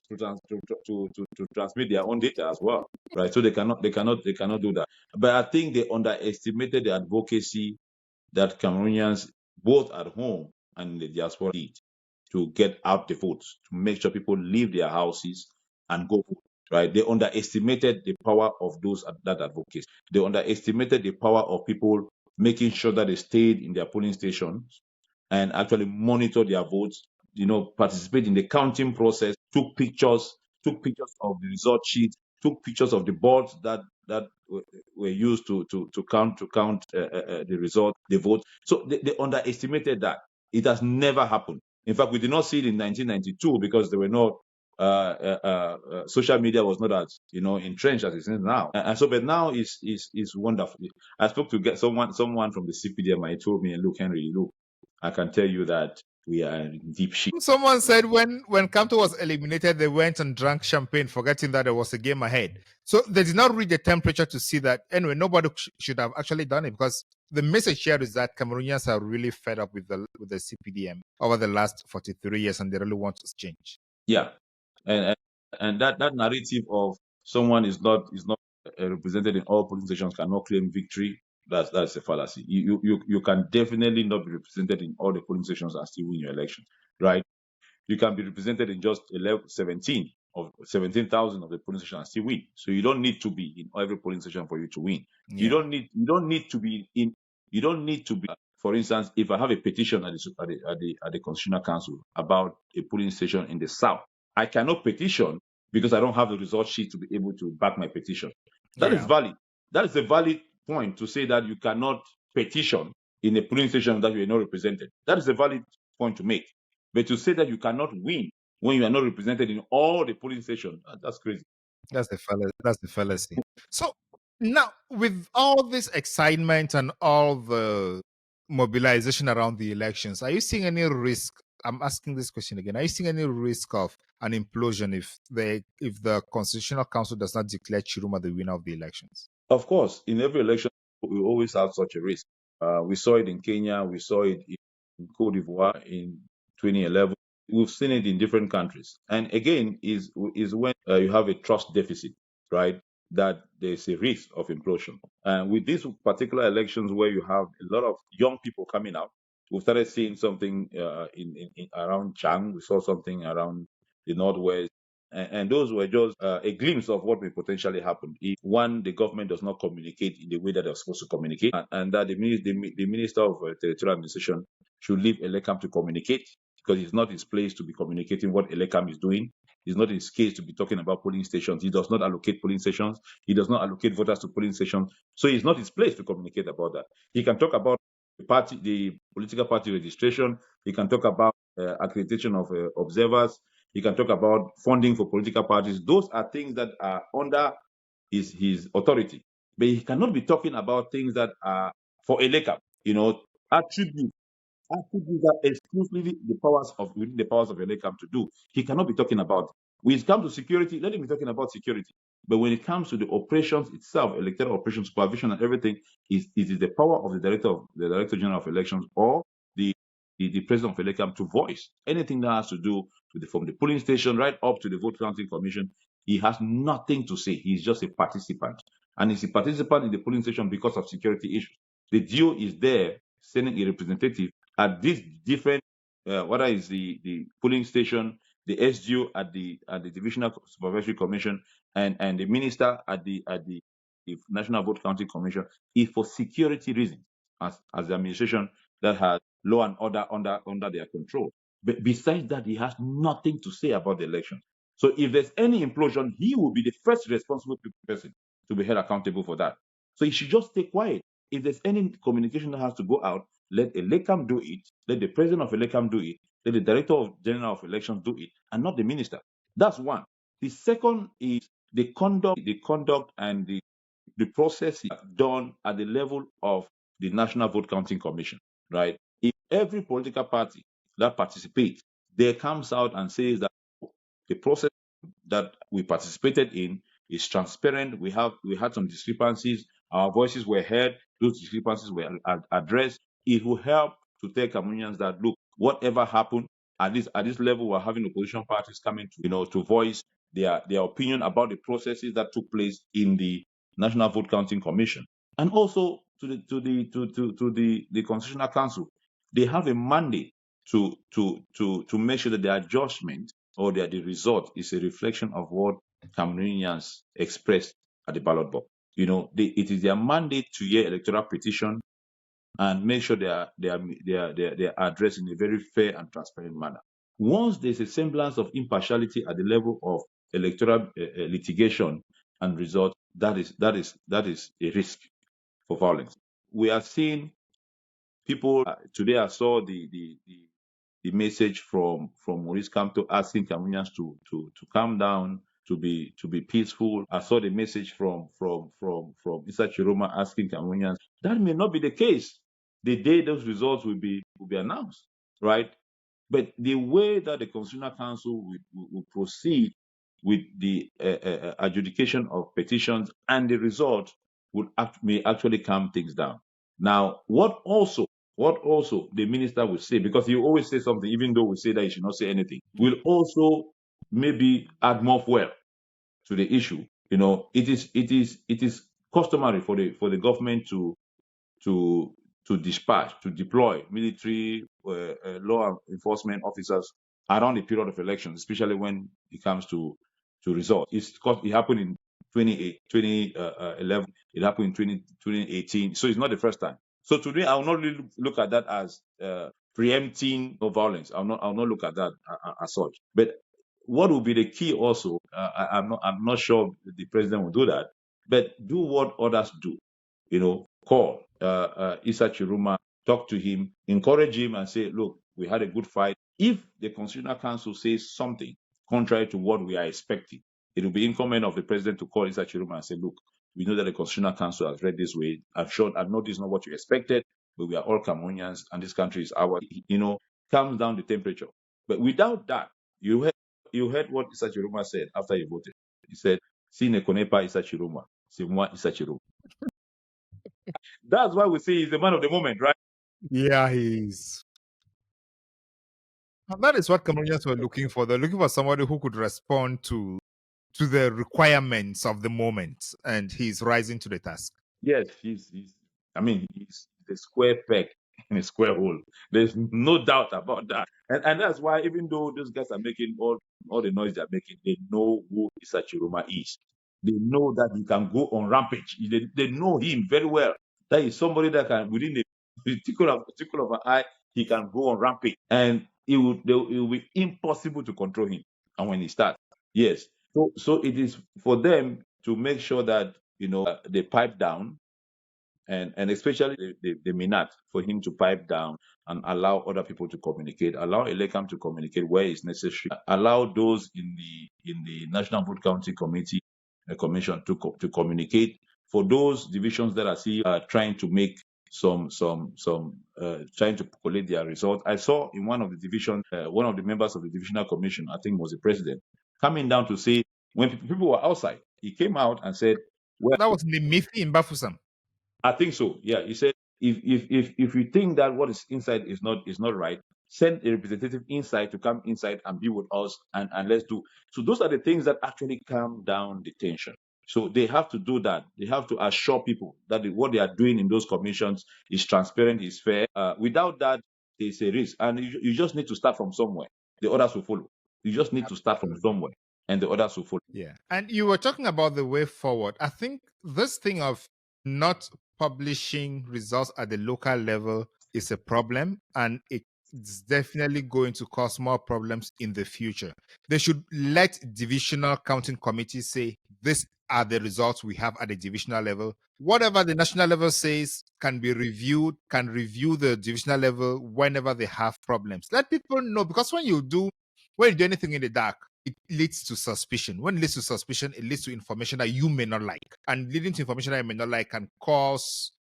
transmit their own data as well, right? So they cannot do that. But I think they underestimated the advocacy that Cameroonians, both at home and in the diaspora, need to get out the votes, to make sure people leave their houses and go vote, right? They underestimated the power of that advocacy. They underestimated the power of people making sure that they stayed in their polling stations and actually monitor their votes, participate in the counting process, took pictures of the result sheet, took pictures of the boards that were used to count the result, the vote. So they underestimated that. It has never happened. In fact, we did not see it in 1992 because there were no social media was not as entrenched as it is now. And so, but now is wonderful. I spoke to someone from the CPDM. He told me, "Look, Henry, look, I can tell you that we are in deep shit." Someone said when Kamto was eliminated, they went and drank champagne, forgetting that there was a game ahead. So they did not read the temperature to see that. Anyway, nobody should have actually done it, because the message here is that Cameroonians are really fed up with the CPDM over the last 43 years, and they really want to change. Yeah, and that narrative of someone is not represented in all polling stations cannot claim victory. That's a fallacy. You can definitely not be represented in all the polling stations and still win your election, right? You can be represented in just 17,000 of the polling stations and still win. So you don't need to be in every polling station for you to win. Yeah. You don't need to be. For instance, if I have a petition at the Constitutional Council about a polling station in the South, I cannot petition because I don't have the result sheet to be able to back my petition. That is valid. That is a valid point to say that you cannot petition in a polling station that you are not represented. That is a valid point to make. But to say that you cannot win when you are not represented in all the polling stations, that's crazy. That's the fallacy. So now, with all this excitement and all the mobilization around the elections, are you seeing any risk? I'm asking this question again. Are you seeing any risk of an implosion if the Constitutional Council does not declare Chiruma the winner of the elections? Of course, in every election, we always have such a risk. We saw it in Kenya. We saw it in Cote d'Ivoire in 2011. We've seen it in different countries. And again, is when you have a trust deficit, right? That there's a risk of implosion. And with these particular elections where you have a lot of young people coming out, we started seeing something in around Chang. We saw something around the Northwest. And those were just a glimpse of what may potentially happen if, one, the government does not communicate in the way that they're supposed to communicate, and that the Minister of Territorial Administration should leave ELECAM to communicate, because it's not his place to be communicating what ELECAM is doing. It's not his case to be talking about polling stations. He does not allocate polling stations. He does not allocate voters to polling stations. So it's not his place to communicate about that. He can talk about the political party registration. He can talk about accreditation of observers. He can talk about funding for political parties. Those are things that are under his authority. But he cannot be talking about things that are for ELECAM, attributes that exclusively within the powers of ELECAM to do. He cannot be talking about. When it comes to security, let him be talking about security. But when it comes to the operations itself, electoral operations, supervision, and everything, it is the power of the Director General of Elections or the President of ELECAM to voice anything that has to do with from the polling station right up to the vote counting commission. He has nothing to say. He's just a participant, and he's a participant in the polling station because of security issues. The DO is there sending a representative at these different, whether it's the polling station, the SGO at the Divisional Supervisory Commission, and the minister at the National Vote Counting Commission, is for security reasons, as the administration that has law and order under their control. But besides that, he has nothing to say about the election. So if there's any implosion, he will be the first responsible person to be held accountable for that. So he should just stay quiet. If there's any communication that has to go out, let ELECAM do it, let the president of ELECAM do it, let the director general of elections do it, and not the minister. That's one. The second is the conduct and the process is done at the level of the National Vote Counting Commission, right? If every political party that participates there comes out and says that the process that we participated in is transparent, we had some discrepancies, our voices were heard, those discrepancies were addressed, it will help to tell Cameroonians that, look, whatever happened at this level, we're having opposition parties coming to voice their opinion about the processes that took place in the National Vote Counting Commission, and also to the Constitutional Council. They have a mandate to make sure that their judgment or the result is a reflection of what Cameroonians expressed at the ballot box. It is their mandate to hear electoral petition and make sure they are addressed in a very fair and transparent manner. Once there's a semblance of impartiality at the level of electoral litigation and result, that is a risk for violence. We are seeing people today. I saw the message from Maurice Kamto asking Cameroonians to calm down, to be peaceful. I saw the message from Issa Chiroma asking Cameroonians. That may not be the case the day those results will be announced, right? But the way that the Constitutional Council will proceed with the adjudication of petitions and the result may actually calm things down. Now, what also the minister will say, because he always say something, even though we say that he should not say anything, will also maybe add more fuel to the issue. It is customary for the government to deploy military law enforcement officers around the period of elections, especially when it comes to results. It happened in 2011. It happened in 2018. So it's not the first time. So today, I will not really look at that as preempting no violence. I'll not look at that as such. But what will be the key also? I'm not sure the president will do that. But do what others do. Call Issa Chiroma, talk to him, encourage him, and say, look, we had a good fight. If the Constitutional Council says something contrary to what we are expecting, it will be incumbent of the president to call Issa Chiroma and say, look, we know that the Constitutional Council has read this way. I know this is not what you expected, but we are all Cameroonians and this country is ours. Calms down the temperature. But without that, you heard what Issa Chiroma said after he voted. He said, si ne connais pas Issa Chiroma, c'est moi Issa Chiroma. That's why we say he's the man of the moment, right? Yeah, he's. And that is what Cameroonians were looking for. They're looking for somebody who could respond to the requirements of the moment, and he's rising to the task. Yes, he's a square peg in a square hole. There's no doubt about that. And that's why, even though those guys are making all the noise they're making, they know who Issa Chiroma is. They know that he can go on rampage. They know him very well. That is somebody that can, within a tickle of an eye, he can go on rampage. And it will be impossible to control him. And when he starts, yes. So it is for them to make sure that they pipe down, and especially the Minat, for him to pipe down and allow other people to communicate, allow ELECAM to communicate where it's necessary, allow those in the National Vote Counting Commission to communicate. For those divisions that are still trying to make trying to collate their results. I saw in one of the divisions, one of the members of the Divisional Commission, I think was the president, coming down to say, when people were outside, He came out and said, well, That was Nimithi in Bafusam. I think so. Yeah, he said if you think that what is inside is not right, send a representative inside to come inside and be with us and let's do. So those are the things that actually calm down the tension. So they have to do that. They have to assure people that what they are doing in those commissions is transparent, is fair. Without that, there's a risk, and you just need to start from somewhere. The others will follow. You just need to start from somewhere, and the others will follow. Yeah. And you were talking about the way forward. I think this thing of not publishing results at the local level is a problem, and it's definitely going to cause more problems in the future. They should let divisional counting committees say, these are the results we have at the divisional level. Whatever the national level says can be reviewed, can review the divisional level whenever they have problems. Let people know, because when you do anything in the dark, it leads to suspicion. When it leads to suspicion, it leads to information that you may not like. And leading to information that you may not like can cause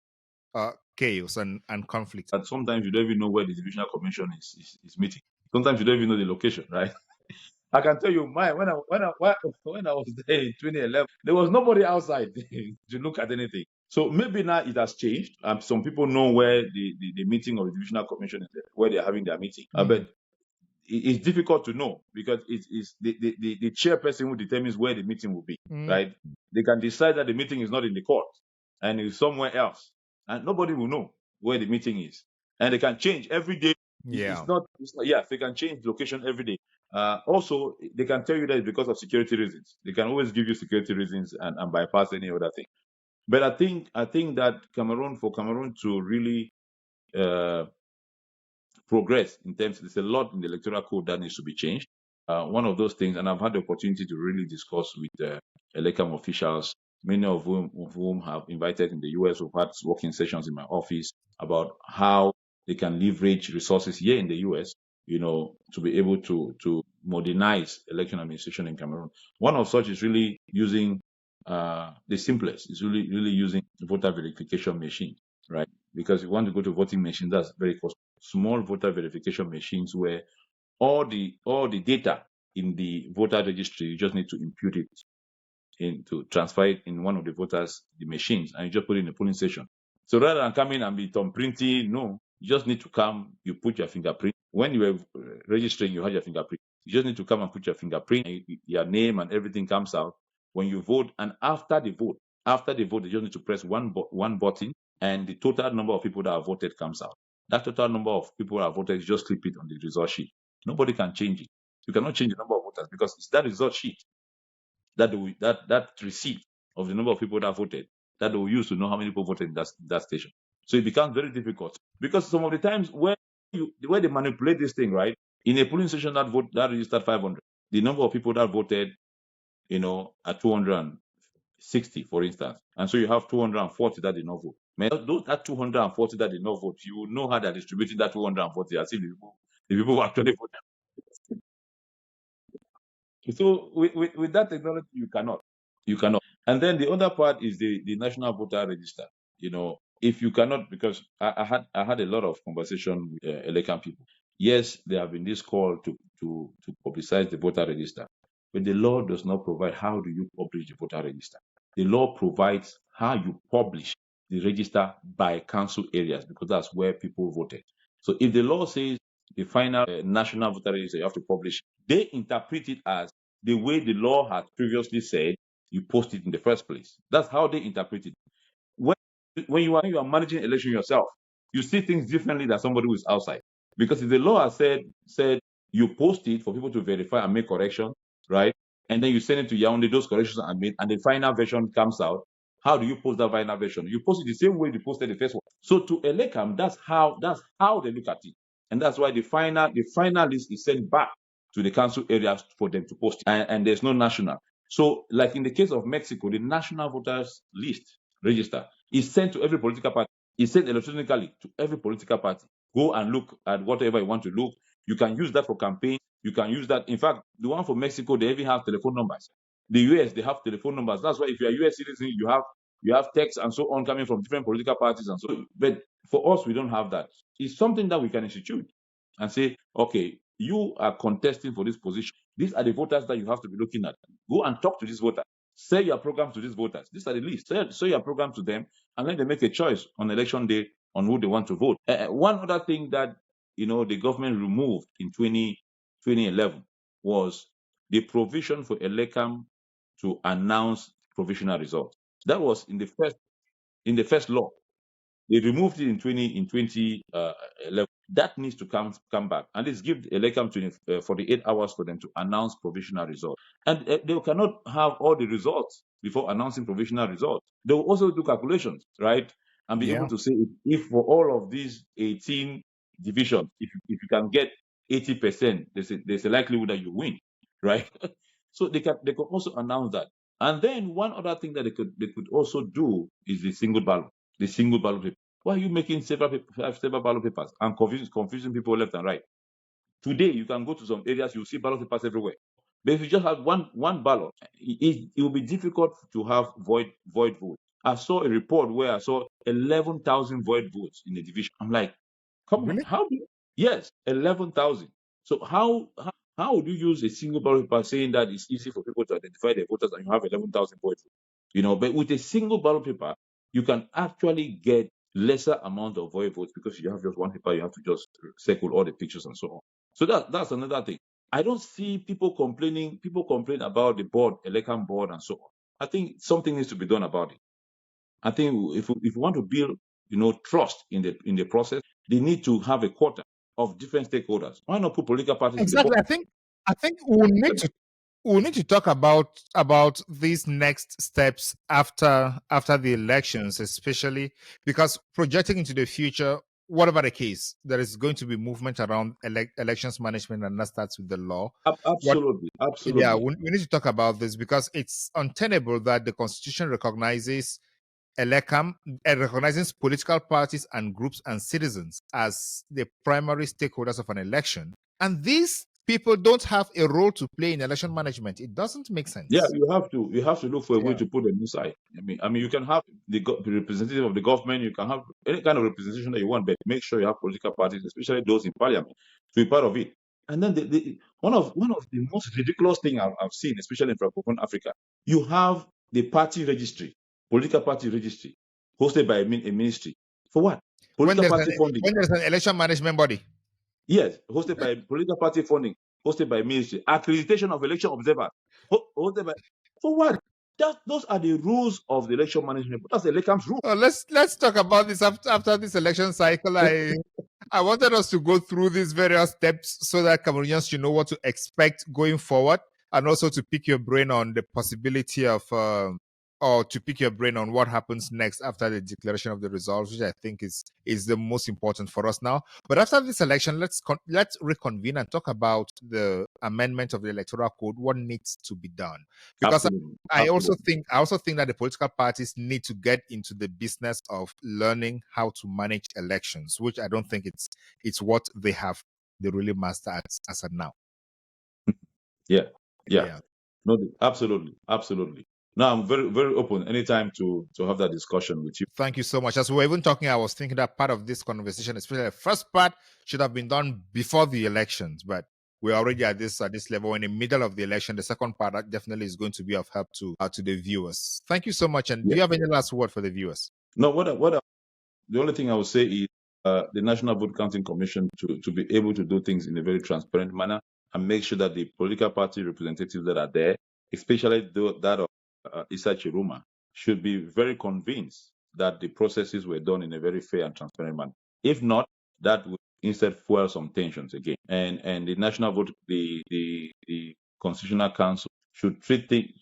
chaos and conflict. And sometimes you don't even know where the divisional commission is meeting. Sometimes you don't even know the location, right? I can tell you, when I was there in 2011, there was nobody outside to look at anything. So maybe now it has changed. Some people know where the meeting of the divisional commission is, where they're having their meeting. But it's difficult to know because it's the chairperson who determines where the meeting will be, right? They can decide that the meeting is not in the court and it's somewhere else, and nobody will know where the meeting is. And they can change every day. Yeah. Yes, they can change location every day. Also, they can tell you that it's because of security reasons. They can always give you security reasons and bypass any other thing. But I think that for Cameroon to really progress in terms, there's a lot in the electoral code that needs to be changed. One of those things, and I've had the opportunity to really discuss with ELECAM officials, many of whom have invited in the US, who've had working sessions in my office about how they can leverage resources here in the US, to be able to modernize election administration in Cameroon. One of such is really using the simplest, is really using voter verification machine, right? Because if you want to go to voting machines, that's very costly. Small voter verification machines where all the data in the voter registry, you just need to impute it to transfer it in one of the machines, and you just put it in the polling station. So rather than coming and be thumb printing, no, you just need to come, you put your fingerprint. When you were registering, you had your fingerprint. You just need to come and put your fingerprint, your name and everything comes out. When you vote, and after the vote, you just need to press one button, and the total number of people that have voted comes out. That total number of people that have voted, you just clip it on the result sheet. Nobody can change it. You cannot change the number of voters because it's that result sheet that receipt of the number of people that voted that they will use to know how many people voted in that station. So it becomes very difficult because some of the times where they manipulate this thing, right? In a polling station that registered 500, the number of people that voted, at 260, for instance, and so you have 240 that did not vote. That 240 that did not vote, you will know how they're distributing that 240 as if the people who actually voted. So with that technology, you cannot. And then the other part is the national voter register. If you cannot, because I had a lot of conversation with ELECAM people. Yes, there have been this call to publicize the voter register, but the law does not provide how do you publish the voter register. The law provides how you publish the register by council areas, because that's where people voted. So if the law says the final national voter register you have to publish, they interpret it as the way the law had previously said you post it in the first place. That's how they interpret it. When you are managing election yourself, you see things differently than somebody who is outside. Because if the law has said you post it for people to verify and make corrections, right? And then you send it to Yaoundé, those corrections are made, and the final version comes out. How do you post that final version? You post it the same way you posted the first one. So to ELECAM, that's how they look at it. And that's why the final list is sent back to the council areas for them to post it. And there's no national. So, like in the case of Mexico, the national voters list register is sent to every political party. It's sent electronically to every political party. Go and look at whatever you want to look. You can use that for campaign. You can use that. In fact, the one for Mexico, they even have telephone numbers. The US, they have telephone numbers. That's why if you're a US citizen, you have texts and so on coming from different political parties and so on. But for us, we don't have that. It's something that we can institute and say, okay, you are contesting for this position. These are the voters that you have to be looking at. Go and talk to this voter. Sell your program to these voters. These are the list. Sell your program to them and let them make a choice on election day on who they want to vote. One other thing that the government removed in 2011 was the provision for ELECAM to announce provisional results. That was in the first law. They removed it in 2011. That needs to come back, and this give ELECAM 48 hours for them to announce provisional results. And they cannot have all the results before announcing provisional results. They will also do calculations, right, and be able to say if for all of these 18 divisions, if you can get 80%, there's a likelihood that you win, right? So they could also announce that. And then one other thing that they could also do is the single ballot. The single ballot paper. Why are you making several ballot papers and confusing people left and right? Today, you can go to some areas, you see ballot papers everywhere. But if you just have one ballot, it will be difficult to have void votes. I saw a report where I saw 11,000 void votes in the division. I'm like, come on, how do you? Yes, 11,000. So how would you use a single ballot paper saying that it's easy for people to identify their voters and you have 11,000 votes? But with a single ballot paper, you can actually get lesser amount of void votes because you have just one paper, you have to just circle all the pictures and so on. So that's another thing. I don't see people complaining. People complain about the board, ELECAM board, and so on. I think something needs to be done about it. I think if we want to build, trust in the process, they need to have a quota of different stakeholders. Why not put political parties in the board? Exactly. I think we need to talk about these next steps after the elections, especially because projecting into the future, whatever the case, there is going to be movement around elections management, and that starts with the law. Absolutely. Yeah, we need to talk about this because it's untenable that the Constitution recognizes ELECAM recognizes political parties and groups and citizens as the primary stakeholders of an election. And these people don't have a role to play in election management. It doesn't make sense. Yeah, you have to look for a way to put them inside. I mean, you can have the representative of the government. You can have any kind of representation that you want, but make sure you have political parties, especially those in parliament, to be part of it. And then one of the most ridiculous things I've seen, especially in Francophone Africa, you have the party registry, political party registry, hosted by a ministry. For what? Political party funding. When there's an election management body. Yes, hosted by political party funding, hosted by ministry, accreditation of election observers, hosted by, for what? Those are the rules of the election management. That's the ELECAM's rule. Let's talk about this after this election cycle. I wanted us to go through these various steps so that Cameroonians should know what to expect going forward, and also to pick your brain on the possibility of or to pick your brain on what happens next after the declaration of the results, which I think is the most important for us now. But after this election, let's reconvene and talk about the amendment of the Electoral Code, what needs to be done. Because I also think that the political parties need to get into the business of learning how to manage elections, which I don't think it's what they really master as of now. Yeah. No, absolutely. No, I'm very, very open anytime to have that discussion with you. Thank you so much. As we were even talking, I was thinking that part of this conversation, especially the first part, should have been done before the elections, but we're already at this level in the middle of the election. The second part definitely is going to be of help to the viewers. Thank you so much. And do you have any last word for the viewers? No, the only thing I would say is the National Vote Counting Commission to be able to do things in a very transparent manner and make sure that the political party representatives that are there, especially that of Issa Chiruma, should be very convinced that the processes were done in a very fair and transparent manner. If not, that would instead fuel some tensions again. And the National Vote, the Constitutional Council should treat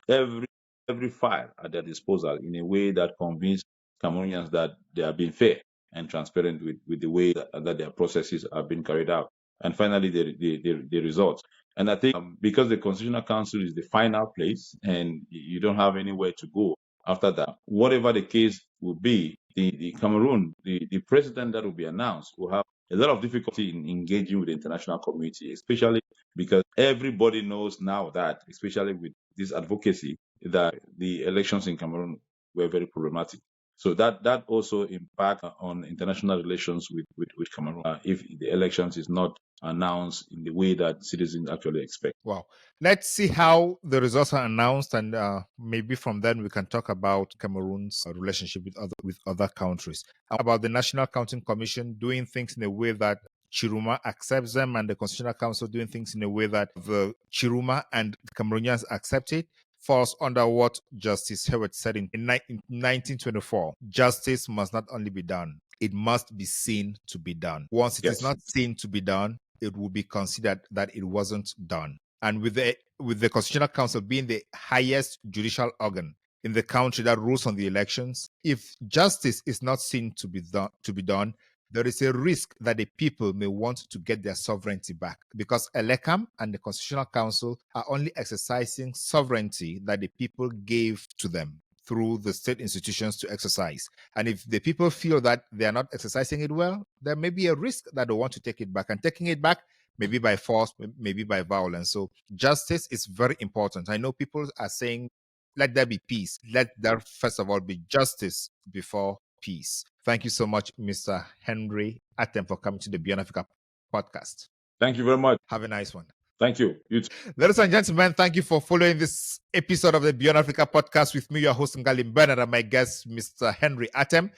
every file at their disposal in a way that convinces Cameroonians that they are being fair and transparent with the way that their processes are being carried out. And finally, the results. And I think because the Constitutional Council is the final place and you don't have anywhere to go after that, whatever the case will be, the Cameroon, the president that will be announced will have a lot of difficulty in engaging with the international community, especially because everybody knows now that, especially with this advocacy, that the elections in Cameroon were very problematic. So that also impacts on international relations with Cameroon if the elections is not announced in the way that citizens actually expect. Wow. Let's see how the results are announced, and maybe from then we can talk about Cameroon's relationship with other countries. About the National Counting Commission doing things in a way that Chiruma accepts them, and the Constitutional Council doing things in a way that the Chiruma and the Cameroonians accept it, falls under what Justice Hewett said in 1924. Justice must not only be done, it must be seen to be done. Once it is not seen to be done, it will be considered that it wasn't done. And with the Constitutional Council being the highest judicial organ in the country that rules on the elections, if justice is not seen to be done, there is a risk that the people may want to get their sovereignty back, because ELECAM and the Constitutional Council are only exercising sovereignty that the people gave to them through the state institutions to exercise. And if the people feel that they are not exercising it well, there may be a risk that they want to take it back. And taking it back, maybe by force, maybe by violence. So justice is very important. I know people are saying, let there be peace. Let there, first of all, be justice before peace. Thank you so much, Mr. Henry Atem, for coming to the Beyond Africa podcast. Thank you very much. Have a nice one. Thank you. You too. Ladies and gentlemen, thank you for following this episode of the Beyond Africa podcast with me, your host, Ngalim Bernard, and my guest, Mr. Henry Atem,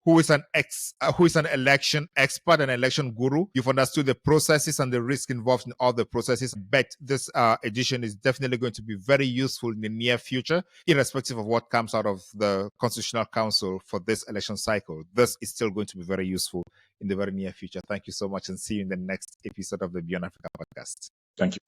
who is an election expert and election guru. You've understood the processes and the risk involved in all the processes. Bet this edition is definitely going to be very useful in the near future, irrespective of what comes out of the Constitutional Council for this election cycle. This is still going to be very useful in the very near future. Thank you so much, and see you in the next episode of the Beyond Africa podcast. Thank you.